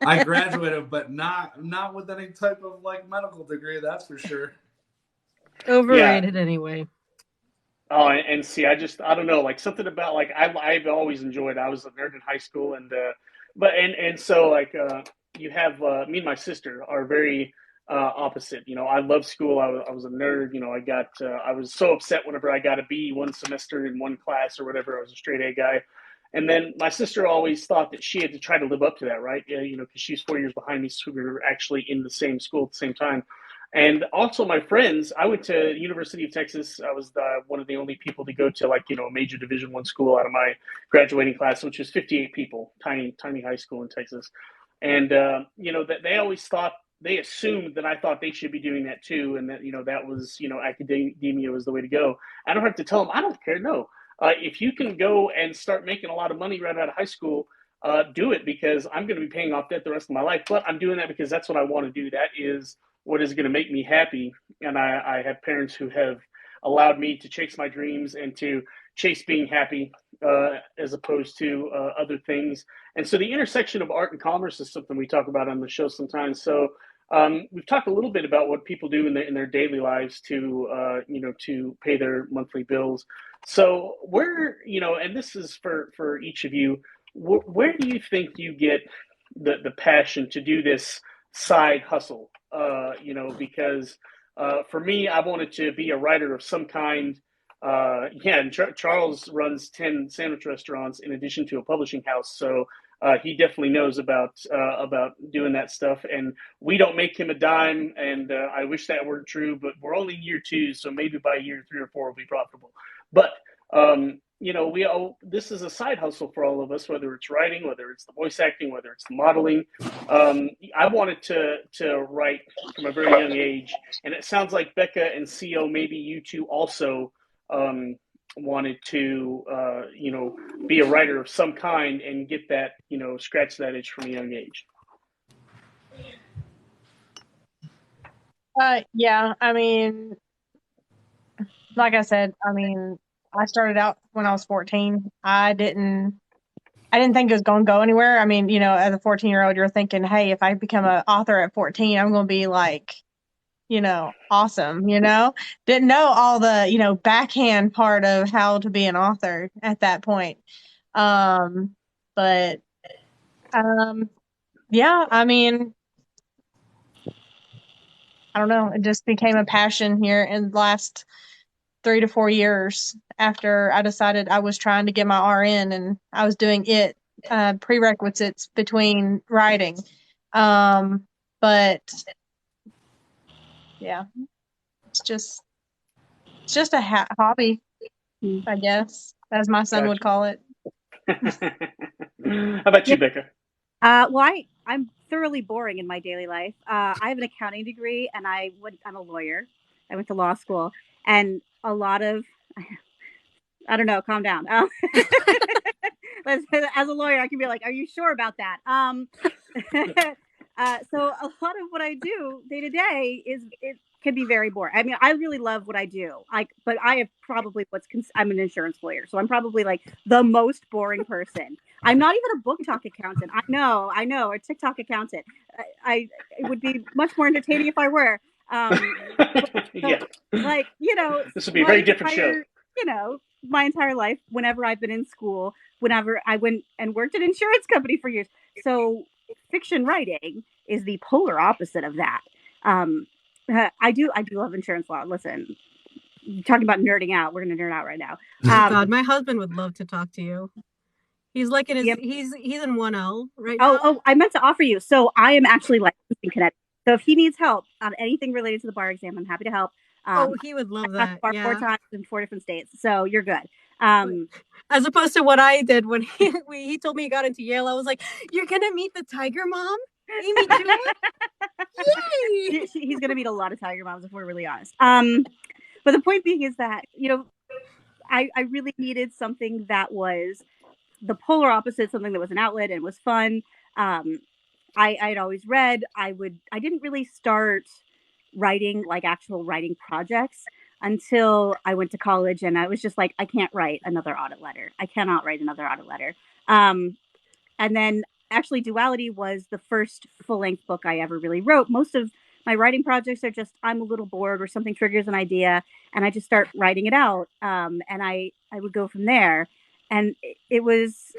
Speaker 5: I graduated, but not with any type of like medical degree, that's for sure.
Speaker 3: Overrated anyway.
Speaker 1: Oh, and see, I don't know, like something about like I've always enjoyed. I was a nerd in high school, and so like you have me and my sister are very opposite. I love school. I was a nerd. I was so upset whenever I got a B one semester in one class or whatever. I was a straight A guy. And then my sister always thought that she had to try to live up to that, right? Because she's 4 years behind me, so we were actually in the same school at the same time. And also my friends, I went to University of Texas. I was one of the only people to go to a major Division I school out of my graduating class, which was 58 people, tiny high school in Texas. And that they always thought, they assumed that I thought they should be doing that too, and that that was academia was the way to go. I don't have to tell them I don't care. No, if you can go and start making a lot of money right out of high school, do it, because I'm going to be paying off debt the rest of my life. But I'm doing that because that's what I want to do. That is what is going to make me happy. And I have parents who have allowed me to chase my dreams and to chase being happy as opposed to other things. And so the intersection of art and commerce is something we talk about on the show sometimes. So we've talked a little bit about what people do in their daily lives to to pay their monthly bills. So where and this is for each of you, where do you think you get the passion to do this side hustle? Because for me, I wanted to be a writer of some kind. And Charles runs 10 sandwich restaurants in addition to a publishing house, so he definitely knows about doing that stuff. And we don't make him a dime, and I wish that were true, but we're only year 2, so maybe by year 3 or 4 we'll be profitable. But this is a side hustle for all of us, whether it's writing, whether it's the voice acting, whether it's the modeling. I wanted to write from a very young age, and it sounds like Becca and Co, maybe you two also wanted to be a writer of some kind and get that scratch that itch from a young age.
Speaker 2: Yeah, I mean, like I said, I mean, I started out when I was 14. I didn't think it was going to go anywhere. I mean, as a 14-year-old, you're thinking, hey, if I become an author at 14, I'm going to be like, awesome, Didn't know all the, backhand part of how to be an author at that point. But yeah, I mean, I don't know. It just became a passion here in the last 3 to 4 years after I decided I was trying to get my RN, and I was doing prerequisites between writing. But yeah, it's just a hobby, I guess, as my son would call it.
Speaker 1: How about you, Becca?
Speaker 4: Well, I'm thoroughly boring in my daily life. I have an accounting degree, and I'm a lawyer. I went to law school, and a lot of, I don't know, calm down. As a lawyer, I can be like, are you sure about that? So a lot of what I do day to day it can be very boring. I mean, I really love what I do. But I have probably I'm an insurance lawyer, so I'm probably like the most boring person. I'm not even a BookTalk accountant. I know, a TikTok accountant. It would be much more entertaining if I were.
Speaker 1: Yeah.
Speaker 4: Like,
Speaker 1: this would be a very different show.
Speaker 4: My entire life, whenever I've been in school, whenever I went and worked at an insurance company for years. So fiction writing is the polar opposite of that. I do love insurance law. Listen, talking about nerding out, we're going to nerd out right now.
Speaker 3: God, my husband would love to talk to you. He's like in his, yep. He's in 1L right now.
Speaker 4: Oh, I meant to offer you. So I am actually licensed in Connecticut. So if he needs help on anything related to the bar exam, I'm happy to help.
Speaker 3: He would love that.
Speaker 4: Yeah. 4 times in 4 different states, so you're good.
Speaker 3: As opposed to what I did when he told me he got into Yale, I was like, "You're gonna meet the Tiger Mom, Amy Jewett? Yay!"
Speaker 4: He's gonna meet a lot of Tiger Moms if we're really honest. But the point being is that I really needed something that was the polar opposite, something that was an outlet and was fun. I'd always read. I didn't really start writing like actual writing projects until I went to college, and I was just like, I can't write another audit letter. I cannot write another audit letter. And then actually Duality was the first full-length book I ever really wrote. Most of my writing projects are just, I'm a little bored or something triggers an idea and I just start writing it out. And I would go from there. And it was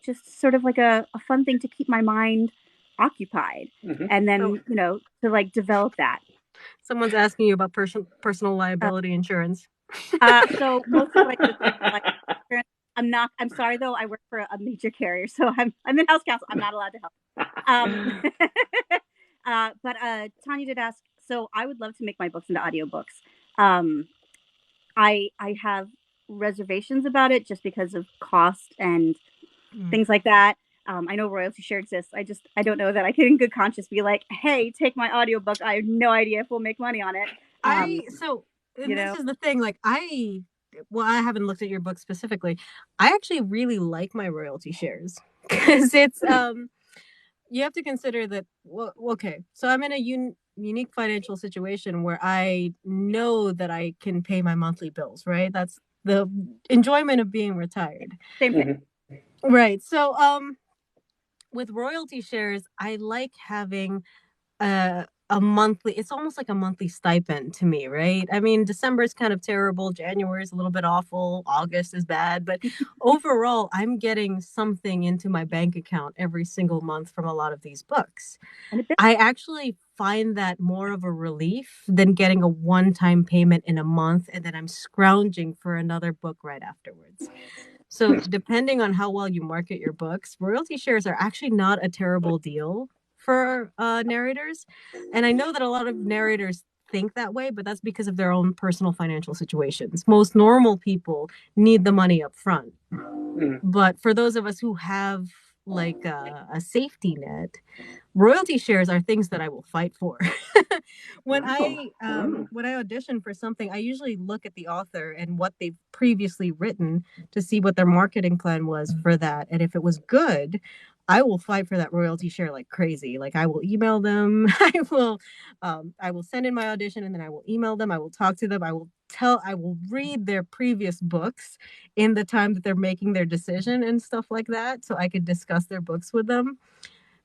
Speaker 4: just sort of like a fun thing to keep my mind occupied. Mm-hmm. And then, to like develop that.
Speaker 3: Someone's asking you about personal liability insurance.
Speaker 4: So most of what I do is insurance. I'm sorry though, I work for a major carrier, so I'm in house counsel. I'm not allowed to help. But Tanya did ask, so I would love to make my books into audiobooks. I have reservations about it just because of cost and things like that. I know royalty share exists. I don't know that I can in good conscience be like, hey, take my audiobook. I have no idea if we'll make money on it.
Speaker 3: This is the thing, like I haven't looked at your book specifically. I actually really like my royalty shares because it's you have to consider that. Well, okay, so I'm in a unique financial situation where I know that I can pay my monthly bills, right? That's the enjoyment of being retired.
Speaker 4: Same thing.
Speaker 3: Right. So with royalty shares, I like having a monthly, it's almost like a monthly stipend to me, right? I mean, December is kind of terrible, January is a little bit awful, August is bad, but overall I'm getting something into my bank account every single month from a lot of these books. I actually find that more of a relief than getting a one-time payment in a month and then I'm scrounging for another book right afterwards. So depending on how well you market your books, royalty shares are actually not a terrible deal for narrators. And I know that a lot of narrators think that way, but that's because of their own personal financial situations. Most normal people need the money up front. But for those of us who have like a safety net, royalty shares are things that I will fight for. When I audition for something, I usually look at the author and what they've previously written to see what their marketing plan was for that. And if it was good, I will fight for that royalty share like crazy. Like I will email them. I will send in my audition and then I will email them. I will talk to them. I will read their previous books in the time that they're making their decision and stuff like that. So I could discuss their books with them,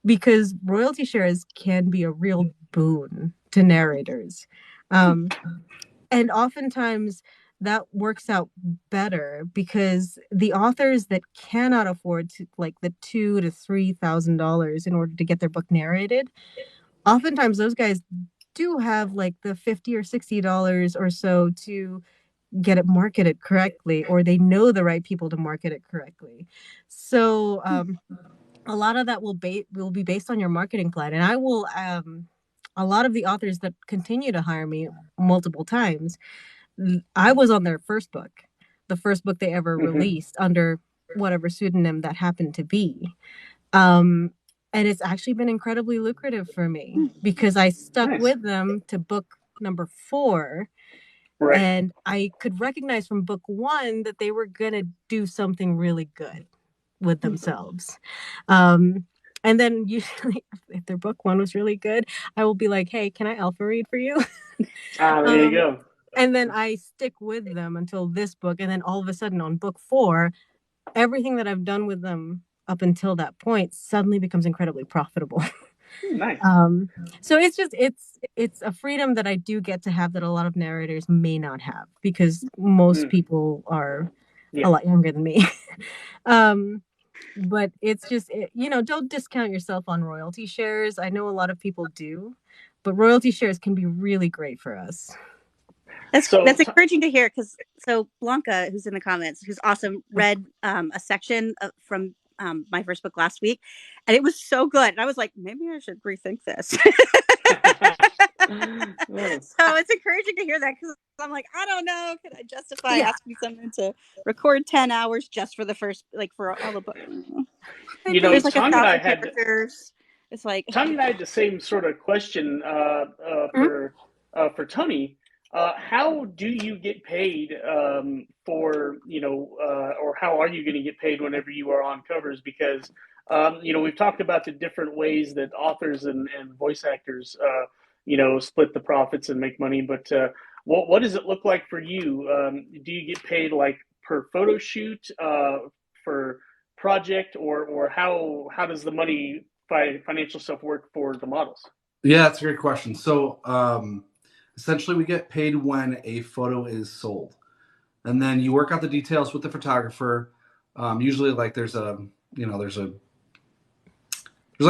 Speaker 3: because royalty shares can be a real boon to narrators. And oftentimes that works out better because the authors that cannot afford to like the $2,000 to $3,000 in order to get their book narrated, oftentimes those guys do have like the $50 or $60 or so to get it marketed correctly, or they know the right people to market it correctly. So a lot of that will be based on your marketing plan. And I will a lot of the authors that continue to hire me multiple times, I was on their first book, the first book they ever released under whatever pseudonym that happened to be. And it's actually been incredibly lucrative for me because I stuck with them to book number 4. Right. And I could recognize from book 1 that they were going to do something really good with themselves. And then usually if their book 1 was really good, I will be like, hey, can I alpha read for you?
Speaker 1: There you go.
Speaker 3: And then I stick with them until this book. And then all of a sudden on book 4, everything that I've done with them up until that point suddenly becomes incredibly profitable.
Speaker 1: Nice.
Speaker 3: So it's a freedom that I do get to have that a lot of narrators may not have because most people are a lot younger than me. But it's just, don't discount yourself on royalty shares. I know a lot of people do, but royalty shares can be really great for us.
Speaker 4: That's encouraging to hear because Blanca, who's in the comments, who's awesome, read a section from my first book last week, and it was so good. And I was like, maybe I should rethink this. So it's encouraging to hear that because I'm like, I don't know, can I justify asking someone to record 10 hours just for the first, like for all the books? There's like 1,000 characters. It's like
Speaker 1: Tony and I had the same sort of question for Tony. How do you get paid for, or how are you going to get paid whenever you are on covers? Because, we've talked about the different ways that authors and voice actors, split the profits and make money. But what does it look like for you? Do you get paid like per photo shoot, for project, or how does the money financial stuff work for the models?
Speaker 5: Yeah, that's a great question. So essentially we get paid when a photo is sold, and then you work out the details with the photographer. Usually like there's like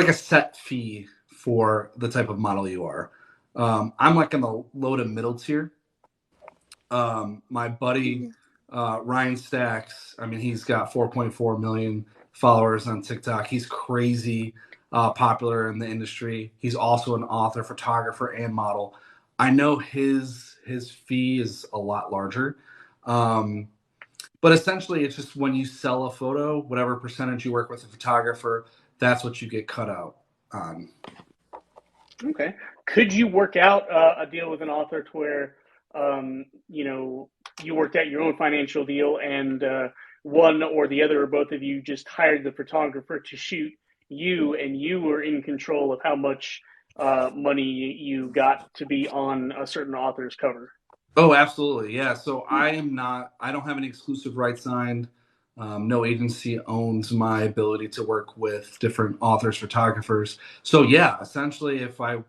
Speaker 5: a set fee for the type of model you are. I'm like in the low to middle tier. My buddy Ryan Stacks, I mean, he's got 4.4 million followers on TikTok. He's crazy popular in the industry. He's also an author, photographer, and model. I know his fee is a lot larger. But essentially, it's just when you sell a photo, whatever percentage you work with a photographer, that's what you get cut out on.
Speaker 1: Okay. Could you work out a deal with an author to where, you know, you worked out your own financial deal and one or the other or both of you just hired the photographer to shoot you and you were in control of how much money you got to be on a certain author's cover?
Speaker 5: Oh, absolutely. Yeah. So I don't have any exclusive rights signed. No agency owns my ability to work with different authors, photographers. So yeah, essentially, if I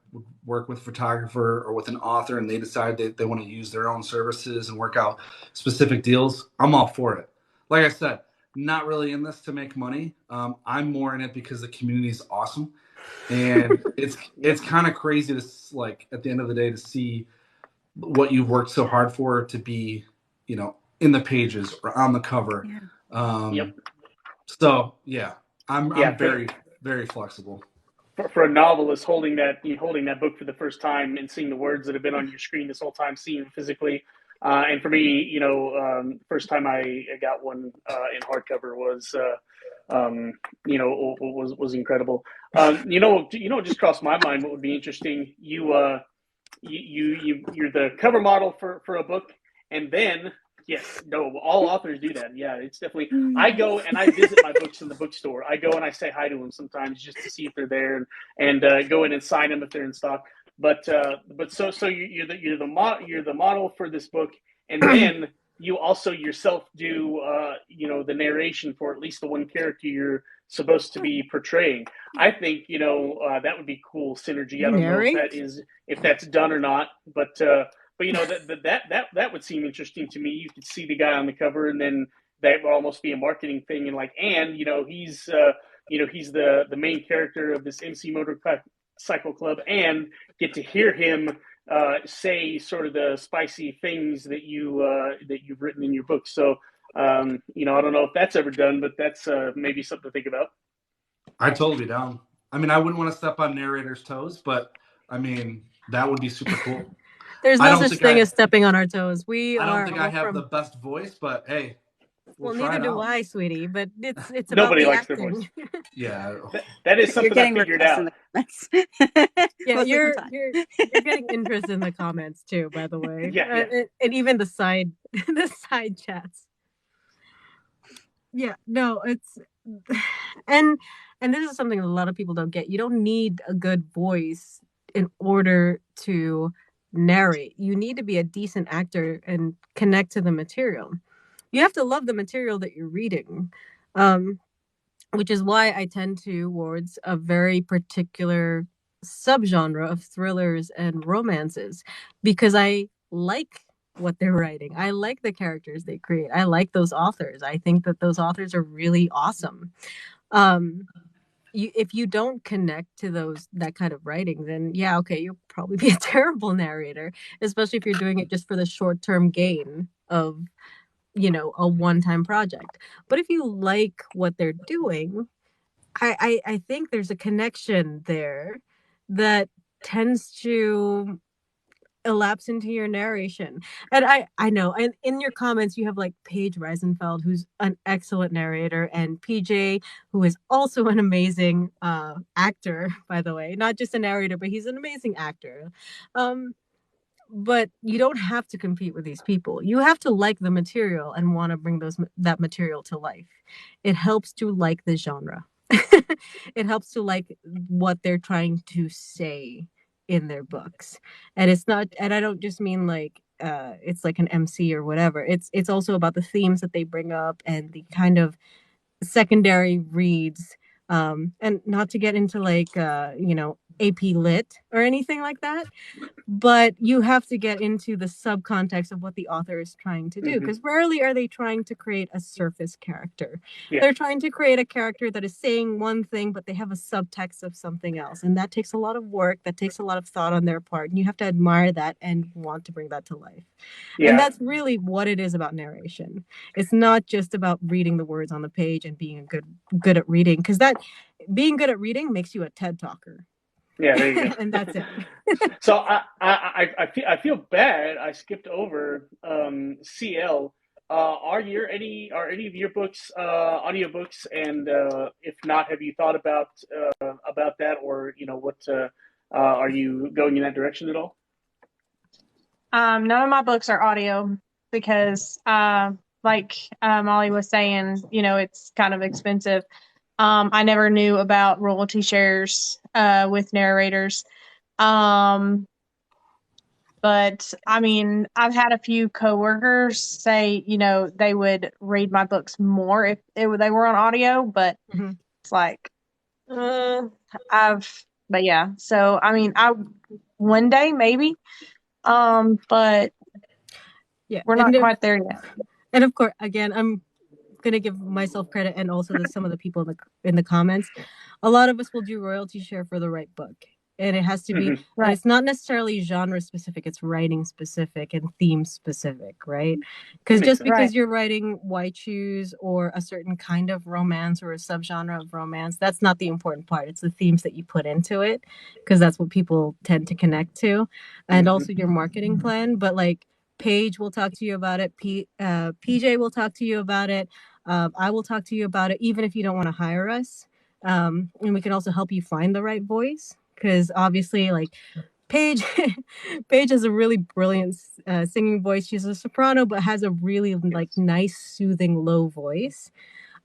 Speaker 5: work with a photographer or with an author and they decide they want to use their own services and work out specific deals, I'm all for it. Like I said, not really in this to make money. I'm more in it because the community is awesome, and it's kind of crazy to like at the end of the day to see what you've worked so hard for to be, in the pages or on the cover.
Speaker 4: Yeah.
Speaker 1: Yep.
Speaker 5: So yeah, I'm
Speaker 1: Yeah.
Speaker 5: very, very flexible.
Speaker 1: For a novelist holding that book for the first time and seeing the words that have been on your screen this whole time, seeing them physically, and for me, first time I got one in hardcover was, was incredible. Just crossed my mind. What would be interesting? You're the cover model for a book, and then yes, no, all authors do that. Yeah, it's definitely. I go and I visit my books in the bookstore. I go and I say hi to them sometimes just to see if they're there, and go in and sign them if they're in stock. But you're the model for this book, and then you also yourself do the narration for at least the one character you're supposed to be portraying. I think that would be cool synergy. I don't know if that's done or not, but that would seem interesting to me. You could see the guy on the cover, and then that would almost be a marketing thing. And he's the main character of this MC Motorcycle Club, and get to hear him say sort of the spicy things that you've written in your book. So I don't know if that's ever done, but that's maybe something to think about.
Speaker 5: I totally down. I mean, I wouldn't want to step on narrator's toes, but I mean, that would be super cool.
Speaker 3: There's no such thing as stepping on our toes.
Speaker 5: I don't think I have the best voice, but hey.
Speaker 3: Well, neither do I, sweetie. But it's about
Speaker 1: nobody
Speaker 3: the
Speaker 1: likes
Speaker 3: acting.
Speaker 1: Their voice.
Speaker 5: Yeah,
Speaker 1: that is something I figured out.
Speaker 3: Yeah, you're getting interest in the comments too, by the way.
Speaker 1: Yeah.
Speaker 3: And even the side chats. Yeah, no, it's and this is something that a lot of people don't get. You don't need a good voice in order to narrate. You need to be a decent actor and connect to the material. You have to love the material that you're reading, which is why I tend towards a very particular subgenre of thrillers and romances, because I like what they're writing. I like the characters they create. I like those authors. I think that those authors are really awesome. If you don't connect to that kind of writing, then yeah, okay, you'll probably be a terrible narrator, especially if you're doing it just for the short-term gain of a one-time project. But if you like what they're doing, I think there's a connection there that tends to elapse into your narration. And I know, and in your comments you have like Paige Reisenfeld, who's an excellent narrator, and PJ, who is also an amazing actor, by the way, not just a narrator, but he's an amazing actor. But you don't have to compete with these people. You have to like the material and want to bring that material to life. It helps to like the genre. It helps to like what they're trying to say in their books. And I don't just mean like it's like an MC or whatever. It's also about the themes that they bring up and the kind of secondary reads, and not to get into like AP Lit or anything like that, but you have to get into the subcontext of what the author is trying to do, because rarely are they trying to create a surface character. Yeah. They're trying to create a character that is saying one thing, but they have a subtext of something else, and that takes a lot of work, that takes a lot of thought on their part, and you have to admire that and want to bring that to life. Yeah. And that's really what it is about narration. It's not just about reading the words on the page and being good at reading, because being good at reading makes you a TED talker.
Speaker 1: Yeah, there you go.
Speaker 3: And that's it.
Speaker 1: So I feel bad. I skipped over CL. are any of your books audiobooks? And if not, have you thought about that, or what are you going in that direction at all?
Speaker 2: None of my books are audio because, like Molly was saying, it's kind of expensive. I never knew about royalty shares with narrators. But I mean, I've had a few coworkers say, they would read my books more if they were on audio, but it's like, but yeah. So I mean, one day maybe, but
Speaker 3: Yeah,
Speaker 2: we're not quite there yet.
Speaker 3: And of course, again, I'm gonna give myself credit, and also some of the people in the comments. A lot of us will do royalty share for the right book, and it has to be.
Speaker 2: Right.
Speaker 3: And it's not necessarily genre specific; it's writing specific and theme specific, right? Because just because you're writing Why Choose or a certain kind of romance or a subgenre of romance, that's not the important part. It's the themes that you put into it, because that's what people tend to connect to, and also your marketing plan. But like, Paige will talk to you about it. PJ will talk to you about it. I will talk to you about it, even if you don't want to hire us. And we can also help you find the right voice, because obviously, like, Paige, Paige has a really brilliant singing voice. She's a soprano, but has a really like nice, soothing, low voice.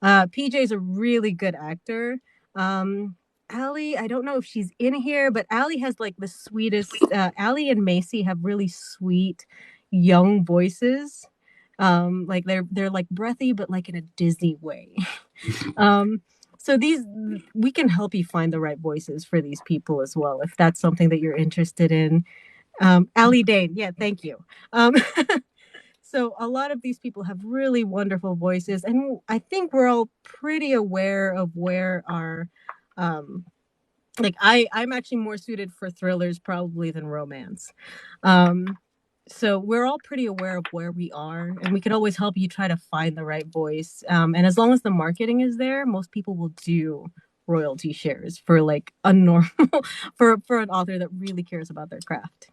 Speaker 3: PJ is a really good actor. Allie, I don't know if she's in here, but Allie has like the sweetest. Allie and Macy have really sweet, young voices. Like they're like breathy, but like in a Disney way. So we can help you find the right voices for these people as well, if that's something that you're interested in. Allie Dane, yeah, thank you. So a lot of these people have really wonderful voices, and I think we're all pretty aware of where our like I'm actually more suited for thrillers probably than romance. So we're all pretty aware of where we are, and we can always help you try to find the right voice. And as long as the marketing is there, most people will do royalty shares for like a normal for an author that really cares about their craft.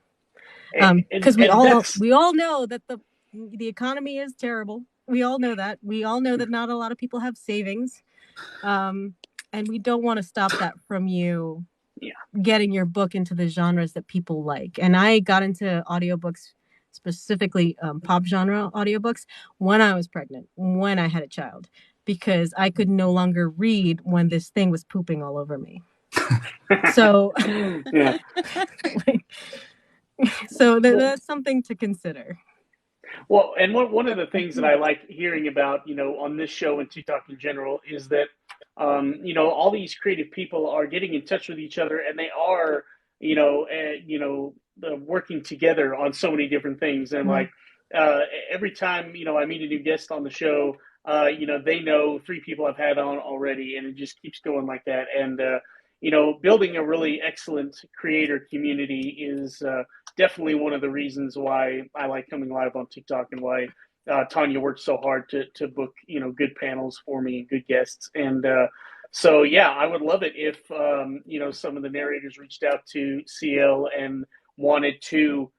Speaker 3: Because we all know that the economy is terrible. We all know that. We all know that not a lot of people have savings. And we don't want to stop that from you getting your book into the genres that people like. And I got into audiobooks, specifically pop genre audiobooks, when I was pregnant, when I had a child, because I could no longer read when this thing was pooping all over me. So,
Speaker 1: yeah.
Speaker 3: So that's something to consider.
Speaker 1: Well, and one of the things that I like hearing about, on this show and TikTok in general, is that, all these creative people are getting in touch with each other, and they are, working together on so many different things. And like every time, I meet a new guest on the show, they know 3 people I've had on already, and it just keeps going like that. And building a really excellent creator community is definitely one of the reasons why I like coming live on TikTok, and why Tanya works so hard to book, good panels for me and good guests. And so, yeah, I would love it if, some of the narrators reached out to CL and wanted to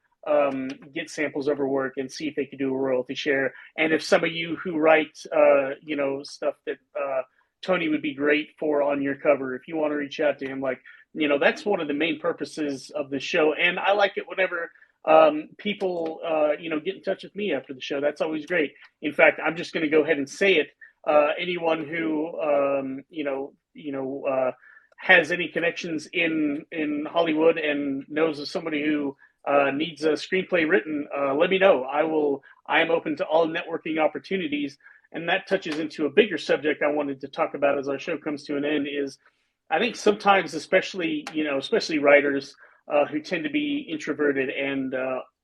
Speaker 1: get samples of her work and see if they could do a royalty share. And if some of you who write, stuff that Tony would be great for on your cover, if you want to reach out to him, like, that's one of the main purposes of the show. And I like it whenever people, get in touch with me after the show. That's always great. In fact, I'm just going to go ahead and say it. Anyone who, has any connections in Hollywood and knows of somebody who needs a screenplay written, let me know. I am open to all networking opportunities. And that touches into a bigger subject I wanted to talk about as our show comes to an end. Is I think sometimes, especially writers who tend to be introverted and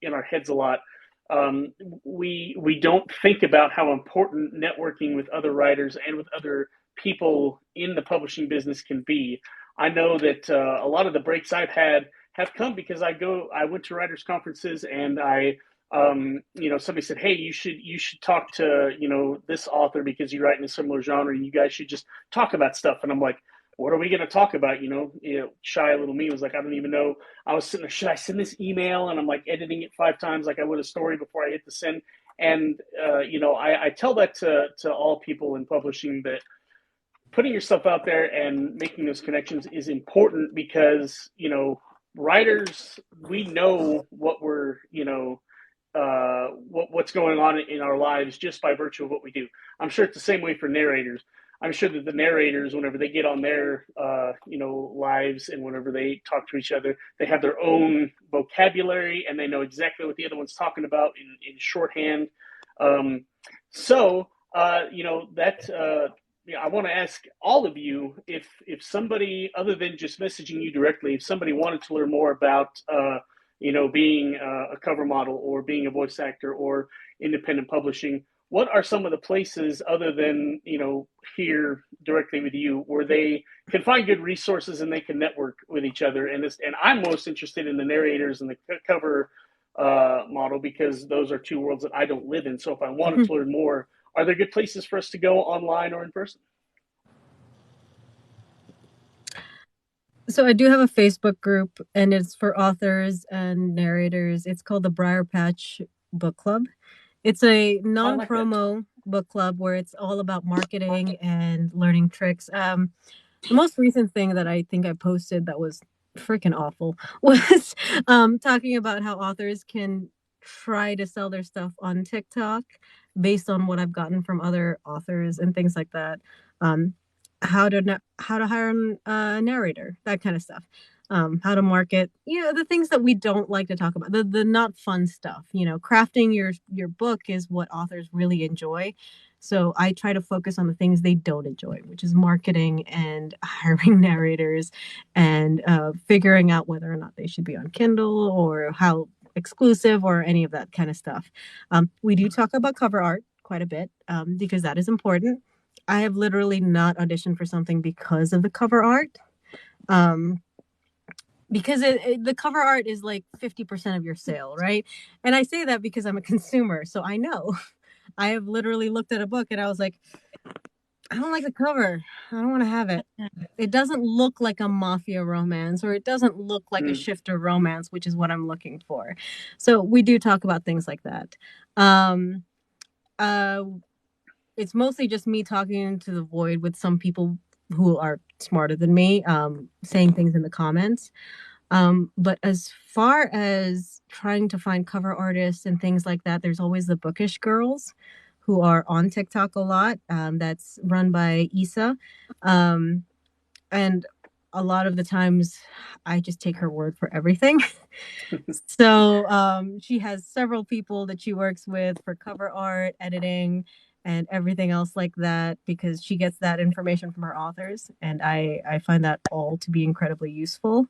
Speaker 1: in our heads a lot, we don't think about how important networking with other writers and with other people in the publishing business can be. I know that a lot of the breaks I've had have come because I went to writers' conferences, and somebody said, "Hey, you should talk to this author because you write in a similar genre, and you guys should just talk about stuff." And I'm like, "What are we going to talk about?" Shy little me was like, "I don't even know." I was sitting there, should I send this email? And I'm like editing it 5 times like I would a story before I hit the send. And I tell that to all people in publishing, that putting yourself out there and making those connections is important, because writers, we know what we're what's going on in our lives just by virtue of what we do. I'm sure it's the same way for narrators. I'm sure that the narrators, whenever they get on their lives, and whenever they talk to each other, they have their own vocabulary, and they know exactly what the other one's talking about in shorthand. So that I want to ask all of you, if somebody, other than just messaging you directly, if somebody wanted to learn more about being a cover model, or being a voice actor, or independent publishing, what are some of the places, other than here directly with you, where they can find good resources and they can network with each other? And I'm most interested in the narrators and the cover model, because those are two worlds that I don't live in. So if I wanted to learn more, are there good places for us to go, online or in person?
Speaker 3: So I do have a Facebook group, and it's for authors and narrators. It's called the Briar Patch Book Club. It's a non-promo book club where it's all about marketing and learning tricks. The most recent thing that I think I posted that was freaking awful was talking about how authors can try to sell their stuff on TikTok based on what I've gotten from other authors and things like that. How to hire a narrator, that kind of stuff. How to market, the things that we don't like to talk about, the not fun stuff. Crafting your book is what authors really enjoy. So I try to focus on the things they don't enjoy, which is marketing and hiring narrators, and figuring out whether or not they should be on Kindle, or how exclusive, or any of that kind of stuff. We do talk about cover art quite a bit, because that is important. I have literally not auditioned for something because of the cover art. Because the cover art is like 50% of your sale, right? And I say that because I'm a consumer, so I know. I have literally looked at a book and I was like, I don't like the cover. I don't want to have it. It doesn't look like a mafia romance, or it doesn't look like a shifter romance, which is what I'm looking for. So we do talk about things like that. It's mostly just me talking into the void with some people who are smarter than me, saying things in the comments. But as far as trying to find cover artists and things like that, there's always the Bookish Girls, who are on TikTok a lot. That's run by Issa. And a lot of the times I just take her word for everything. So she has several people that she works with for cover art, editing, and everything else like that, because she gets that information from her authors. And I find that all to be incredibly useful.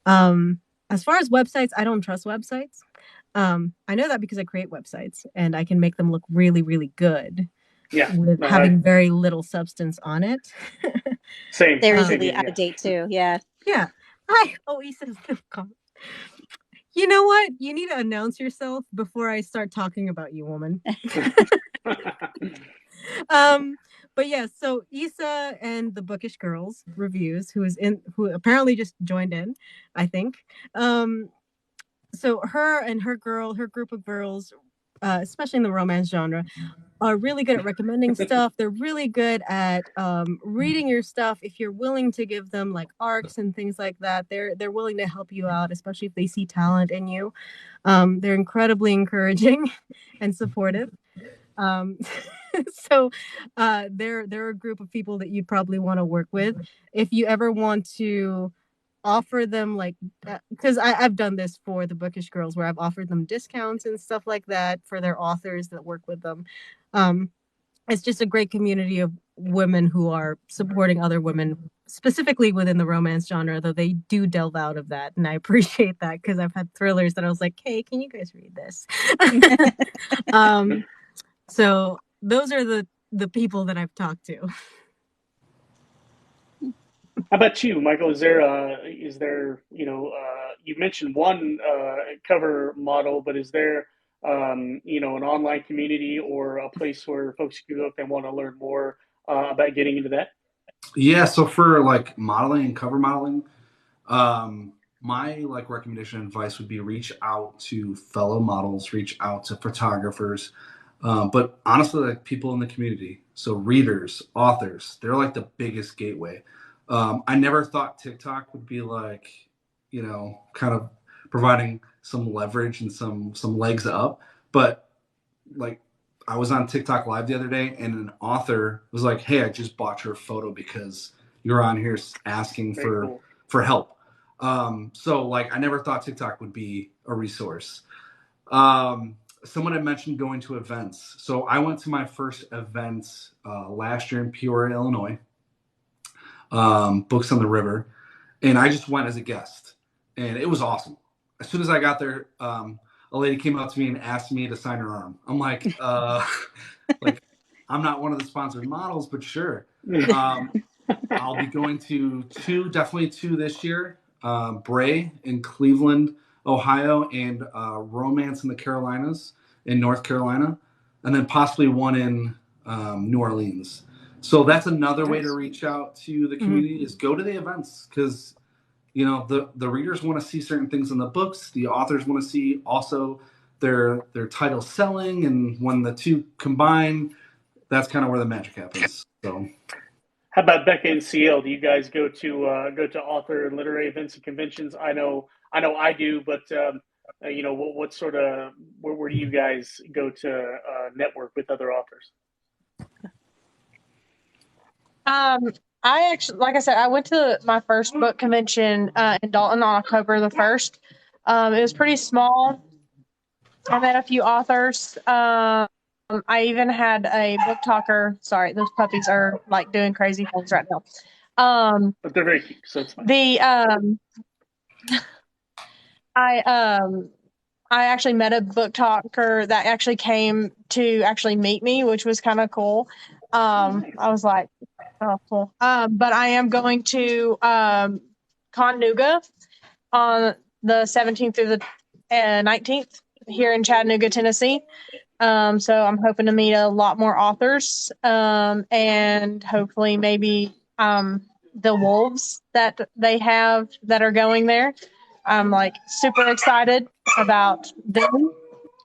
Speaker 3: As far as websites, I don't trust websites. I know that because I create websites and I can make them look really, really good.
Speaker 1: Yeah,
Speaker 3: with having very little substance on it.
Speaker 1: Same.
Speaker 4: They're easily out of date too. Yeah.
Speaker 3: Yeah. He says, you know what? You need to announce yourself before I start talking about you, woman. But yeah, so Issa and the Bookish Girls reviews, who apparently just joined in, I think. So her and her group of girls, especially in the romance genre, are really good at recommending stuff. They're really good at reading your stuff. If you're willing to give them like arcs and things like that, they're willing to help you out, especially if they see talent in you. They're incredibly encouraging and supportive. So they're a group of people that you'd probably want to work with if you ever want to offer them, like, because I've done this for the Bookish Girls, where I've offered them discounts and stuff like that for their authors that work with them. It's just a great community of women who are supporting other women, specifically within the romance genre, though they do delve out of that, and I appreciate that, because I've had thrillers that I was like, hey, can you guys read this? So those are the people that I've talked to.
Speaker 1: How about you, Michael? Is there you mentioned one cover model, but is there an online community or a place where folks can go if they want to learn more about getting into that?
Speaker 5: Yeah, so for like modeling and cover modeling, my like recommendation and advice would be reach out to fellow models, reach out to photographers, but honestly, like people in the community. So readers, authors, they're like the biggest gateway. I never thought TikTok would be like, kind of providing some leverage and some legs up, but like I was on TikTok live the other day and an author was like, "Hey, I just bought your photo because you're on here asking for help." So like I never thought TikTok would be a resource. Someone had mentioned going to events. So I went to my first event last year in Peoria, Illinois, Books on the River, and I just went as a guest, and it was awesome. As soon as I got there, a lady came up to me and asked me to sign her arm. I'm like, like I'm not one of the sponsored models, but sure. I'll be going to definitely two this year. Bray in Cleveland, Ohio, and Romance in the Carolinas in North Carolina, and then possibly one in New Orleans. So that's another way to reach out to the community is go to the events because the readers want to see certain things in the books. The authors want to see also their title selling, and when the two combine, that's kind of where the magic happens. So.
Speaker 1: How about Becca and CL? Do you guys go to author and literary events and conventions? I know I do, but what sort of where do you guys go to network with other authors?
Speaker 2: I actually, like I said, I went to my first book convention in Dalton on October the 1st. It was pretty small. I met a few authors. I even had a book talker. Sorry, those puppies are like doing crazy things right now.
Speaker 1: But they're very cute, so it's fine.
Speaker 2: I actually met a book talker that actually came to actually meet me, which was kind of cool. Nice. I was like, oh, cool. But I am going to Connuga on the 17th through the 19th here in Chattanooga, Tennessee. So I'm hoping to meet a lot more authors and hopefully maybe the wolves that they have that are going there. I'm like super excited about them.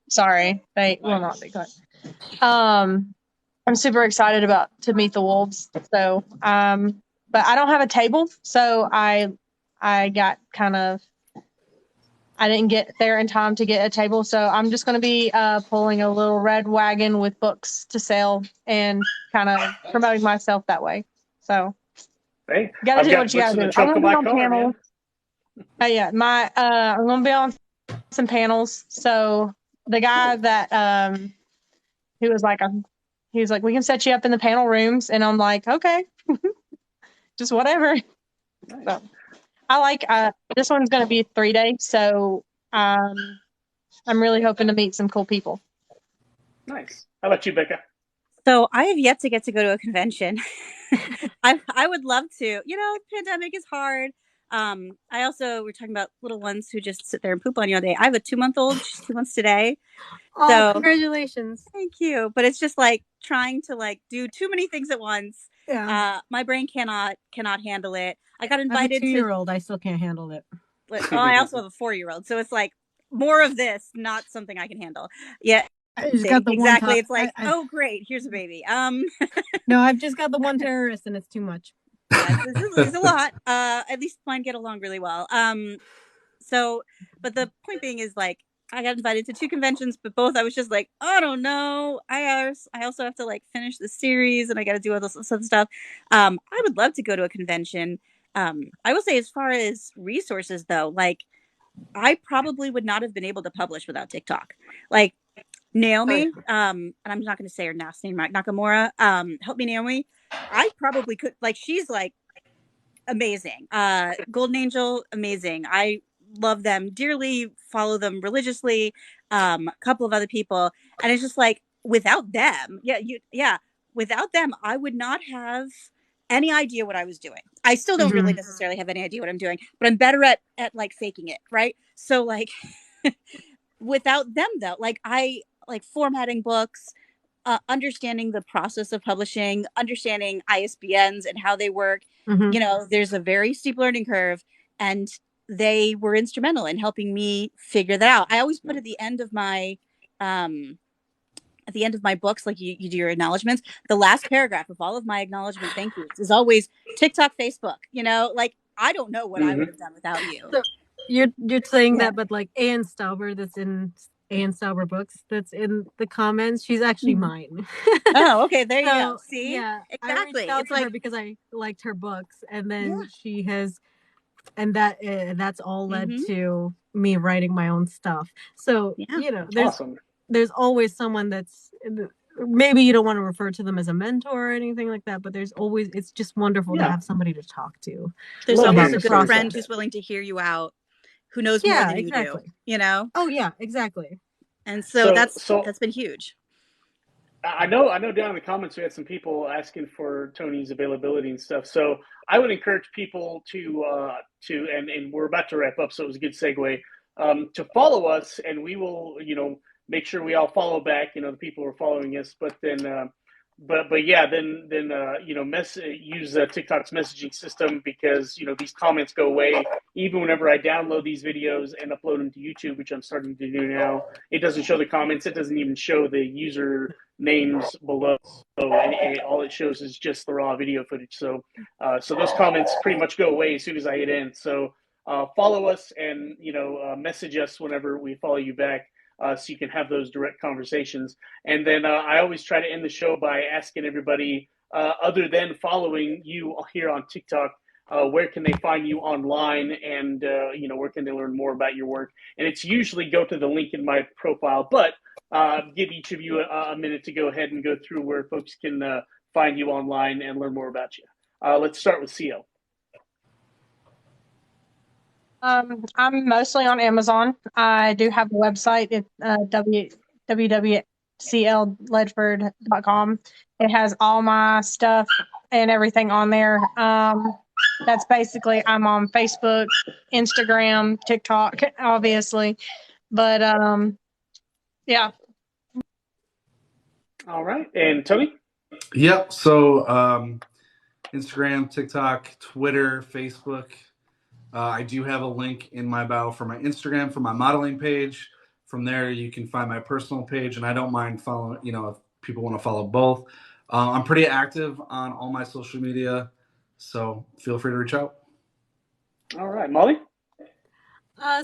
Speaker 2: Sorry, they will not be good. I'm super excited to meet the wolves. So, but I don't have a table, so I got I didn't get there in time to get a table, so I'm just going to be pulling a little red wagon with books to sell and kind of promoting myself that way. So,
Speaker 1: hey,
Speaker 2: got to do what you got to do. I'm going to be on panels. Yeah, I'm going to be on some panels. So the guy that he was like, we can set you up in the panel rooms, and I'm like, okay, just whatever. Nice. So I like this one's going to be 3 days, so I'm really hoping to meet some cool people.
Speaker 1: Nice. How about you, Becca?
Speaker 4: So I have yet to get to go to a convention. I would love to. Pandemic is hard. We're talking about little ones who just sit there and poop on you all day. I have a 2-month-old. She's 2 months today.
Speaker 3: Oh, so, congratulations.
Speaker 4: Thank you. But it's just like trying to do too many things at once. Yeah. My brain cannot handle it. I got invited
Speaker 3: I have a 2-year-old. I still can't handle it.
Speaker 4: I also have a 4-year-old. So it's like more of this, not something I can handle. Yeah. Exactly. It's like, oh, great. Here's a baby.
Speaker 3: No, I've just got the one terrorist and it's too much.
Speaker 4: Yeah, it's a lot. At least mine get along really well. But the point being is I got invited to 2 conventions, but both I was just like, I don't know. I also have to finish the series and I got to do all this other stuff. I would love to go to a convention. I will say as far as resources though, I probably would not have been able to publish without TikTok. Naomi, and I'm not going to say her last name right, Nakamura, help me, Naomi. I probably could, she's amazing. Golden Angel, amazing. I love them dearly, follow them religiously. A couple of other people, and it's just without them, without them, I would not have any idea what I was doing. I still don't really necessarily have any idea what I'm doing, but I'm better at faking it, right? So without them though, I formatting books, understanding the process of publishing, understanding ISBNs and how they work. There's a very steep learning curve, and they were instrumental in helping me figure that out. I always put at the end of my books, like you do your acknowledgments, the last paragraph of all of my acknowledgement thank yous is always TikTok, Facebook. Like I don't know what I would have done without you.
Speaker 3: So you're saying that, but like Ann Stauber, that's in Ann Stauber Books, that's in the comments, she's actually mine.
Speaker 4: Oh, okay, there you
Speaker 3: So,
Speaker 4: go. See,
Speaker 3: yeah,
Speaker 4: exactly.
Speaker 3: I reached out
Speaker 4: It's
Speaker 3: to
Speaker 4: like
Speaker 3: her because I liked her books, and then she has, and that's all led to me writing my own stuff. So there's always someone that's, maybe you don't want to refer to them as a mentor or anything like that, but there's always, it's just wonderful to have somebody to talk to.
Speaker 4: There's always a good friend who's willing to hear you out, who knows more than you do.
Speaker 3: Oh yeah, exactly.
Speaker 4: And so that's been huge.
Speaker 1: I know down in the comments we had some people asking for Tony's availability and stuff. So I would encourage people to and we're about to wrap up, so it was a good segue, to follow us, and we will, make sure we all follow back, the people who are following us, but then use TikTok's messaging system, because these comments go away even whenever I download these videos and upload them to YouTube, which I'm starting to do now. It doesn't show the comments. It doesn't even show the user names below. So all it shows is just the raw video footage. So those comments pretty much go away as soon as I hit end. So follow us and message us whenever we follow you back. So you can have those direct conversations. And then I always try to end the show by asking everybody, other than following you here on TikTok, where can they find you online, and where can they learn more about your work? And it's usually go to the link in my profile, but give each of you a minute to go ahead and go through where folks can find you online and learn more about you. Let's start with CO.
Speaker 2: I'm mostly on Amazon. I do have a website. It's www.clledford.com. It has all my stuff and everything on there. That's basically, I'm on Facebook, Instagram, TikTok, obviously. But yeah.
Speaker 1: All right. And Tony?
Speaker 5: Yep. So Instagram, TikTok, Twitter, Facebook. I do have a link in my bio for my Instagram, for my modeling page. From there, you can find my personal page, and I don't mind following, if people want to follow both. I'm pretty active on all my social media, so feel free to reach out.
Speaker 1: All right. Molly?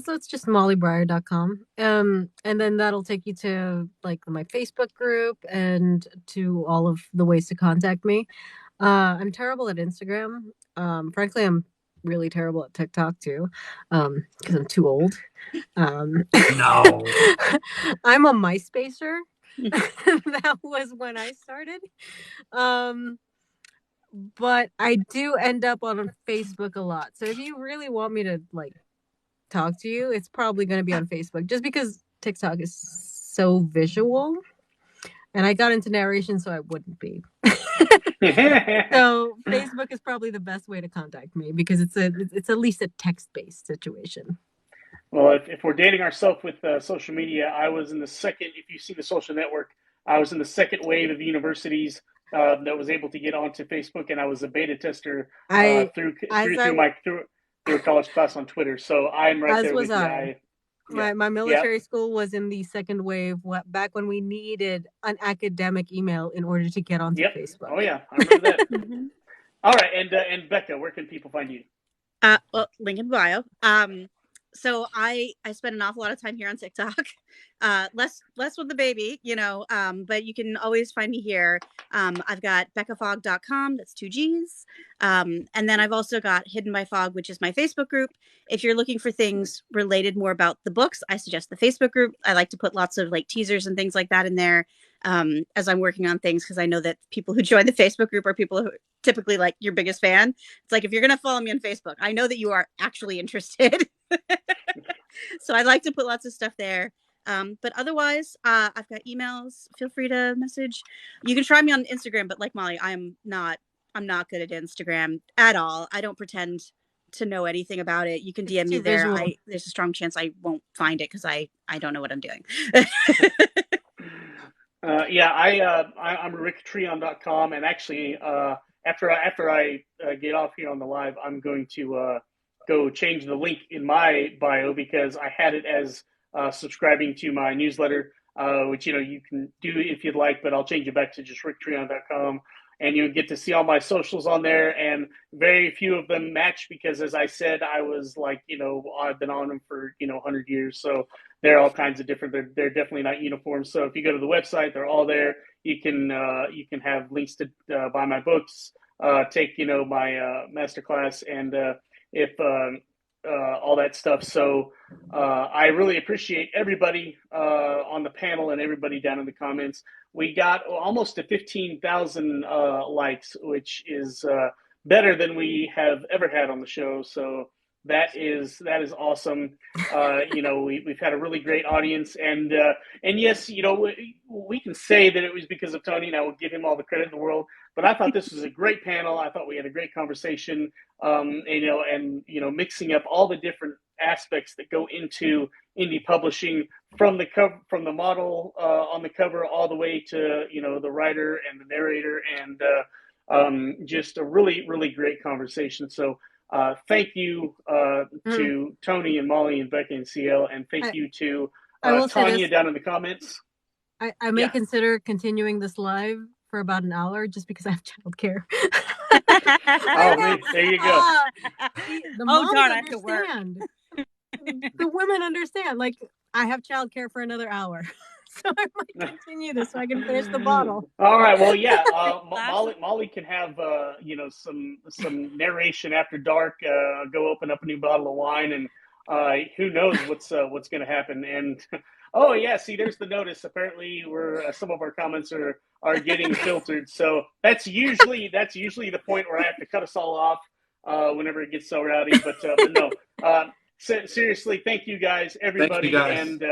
Speaker 3: So it's just mollybreyer.com. And then that'll take you to like my Facebook group and to all of the ways to contact me. I'm terrible at Instagram. Frankly, I'm really terrible at TikTok too, because I'm too old.
Speaker 5: No.
Speaker 3: I'm a MySpacer. That was when I started. But I do end up on Facebook a lot. So if you really want me to like talk to you, it's probably going to be on Facebook, just because TikTok is so visual, and I got into narration so I wouldn't be. So Facebook is probably the best way to contact me, because it's at least a text-based situation.
Speaker 1: Well, if we're dating ourselves with social media, I was in the second, if you see the Social Network, I was in the second wave of universities that was able to get onto Facebook, and I was a beta tester through a college class on Twitter. So I'm right there with you.
Speaker 3: My military school was in the second wave, back when we needed an academic email in order to get onto Facebook.
Speaker 1: Oh yeah, I remember that. All right, and Becca, where can people find you?
Speaker 4: Well, link in bio. So I spend an awful lot of time here on TikTok, less with the baby, but you can always find me here. I've got beccafog.com, that's 2 G's. And then I've also got Hidden by Fog, which is my Facebook group. If you're looking for things related more about the books, I suggest the Facebook group. I like to put lots of like teasers and things like that in there as I'm working on things, because I know that people who join the Facebook group are people who typically like your biggest fan. It's like, if you're going to follow me on Facebook, I know that you are actually interested. So I like to put lots of stuff there. But otherwise, I've got emails. Feel free to message. You can try me on Instagram, but like Molly, I'm not good at Instagram at all. I don't pretend to know anything about it. You can DM me there. There's a strong chance I won't find it, because I don't know what I'm doing.
Speaker 1: I'm ricktreon.com, and actually after I get off here on the live, I'm going to go change the link in my bio because I had it as subscribing to my newsletter, which you can do if you'd like, but I'll change it back to just ricktreon.com. And you'll get to see all my socials on there, and very few of them match because, as I said, I was like, I've been on them for 100 years, so they're all kinds of different. They're definitely not uniform. So if you go to the website, they're all there. You can have links to buy my books, take my masterclass, and if all that stuff. So I really appreciate everybody on the panel and everybody down in the comments. We got almost to 15,000 likes, which is better than we have ever had on the show. So that is awesome. We've had a really great audience, and yes, we can say that it was because of Tony, and I will give him all the credit in the world. But I thought this was a great panel. I thought we had a great conversation, and mixing up all the different aspects that go into indie publishing, from the cover, from the model on the cover, all the way to the writer and the narrator, and just a really, really great conversation. So thank you to Tony and Molly and Becca and CL, and thank you to Tanya down in the comments.
Speaker 3: I may consider continuing this live for about an hour just because I have childcare.
Speaker 1: Oh, there you go.
Speaker 3: The moms understand. The women understand. Like, I have childcare for another hour. So I might continue this so I can finish the bottle.
Speaker 1: All right. Well, yeah. Molly can have some narration after dark. Go open up a new bottle of wine, and who knows what's going to happen. And oh yeah, see, there's the notice. Apparently, some of our comments are getting filtered. So that's usually the point where I have to cut us all off whenever it gets so rowdy. But no. Seriously, thank you guys, everybody,
Speaker 5: thank you guys.
Speaker 1: And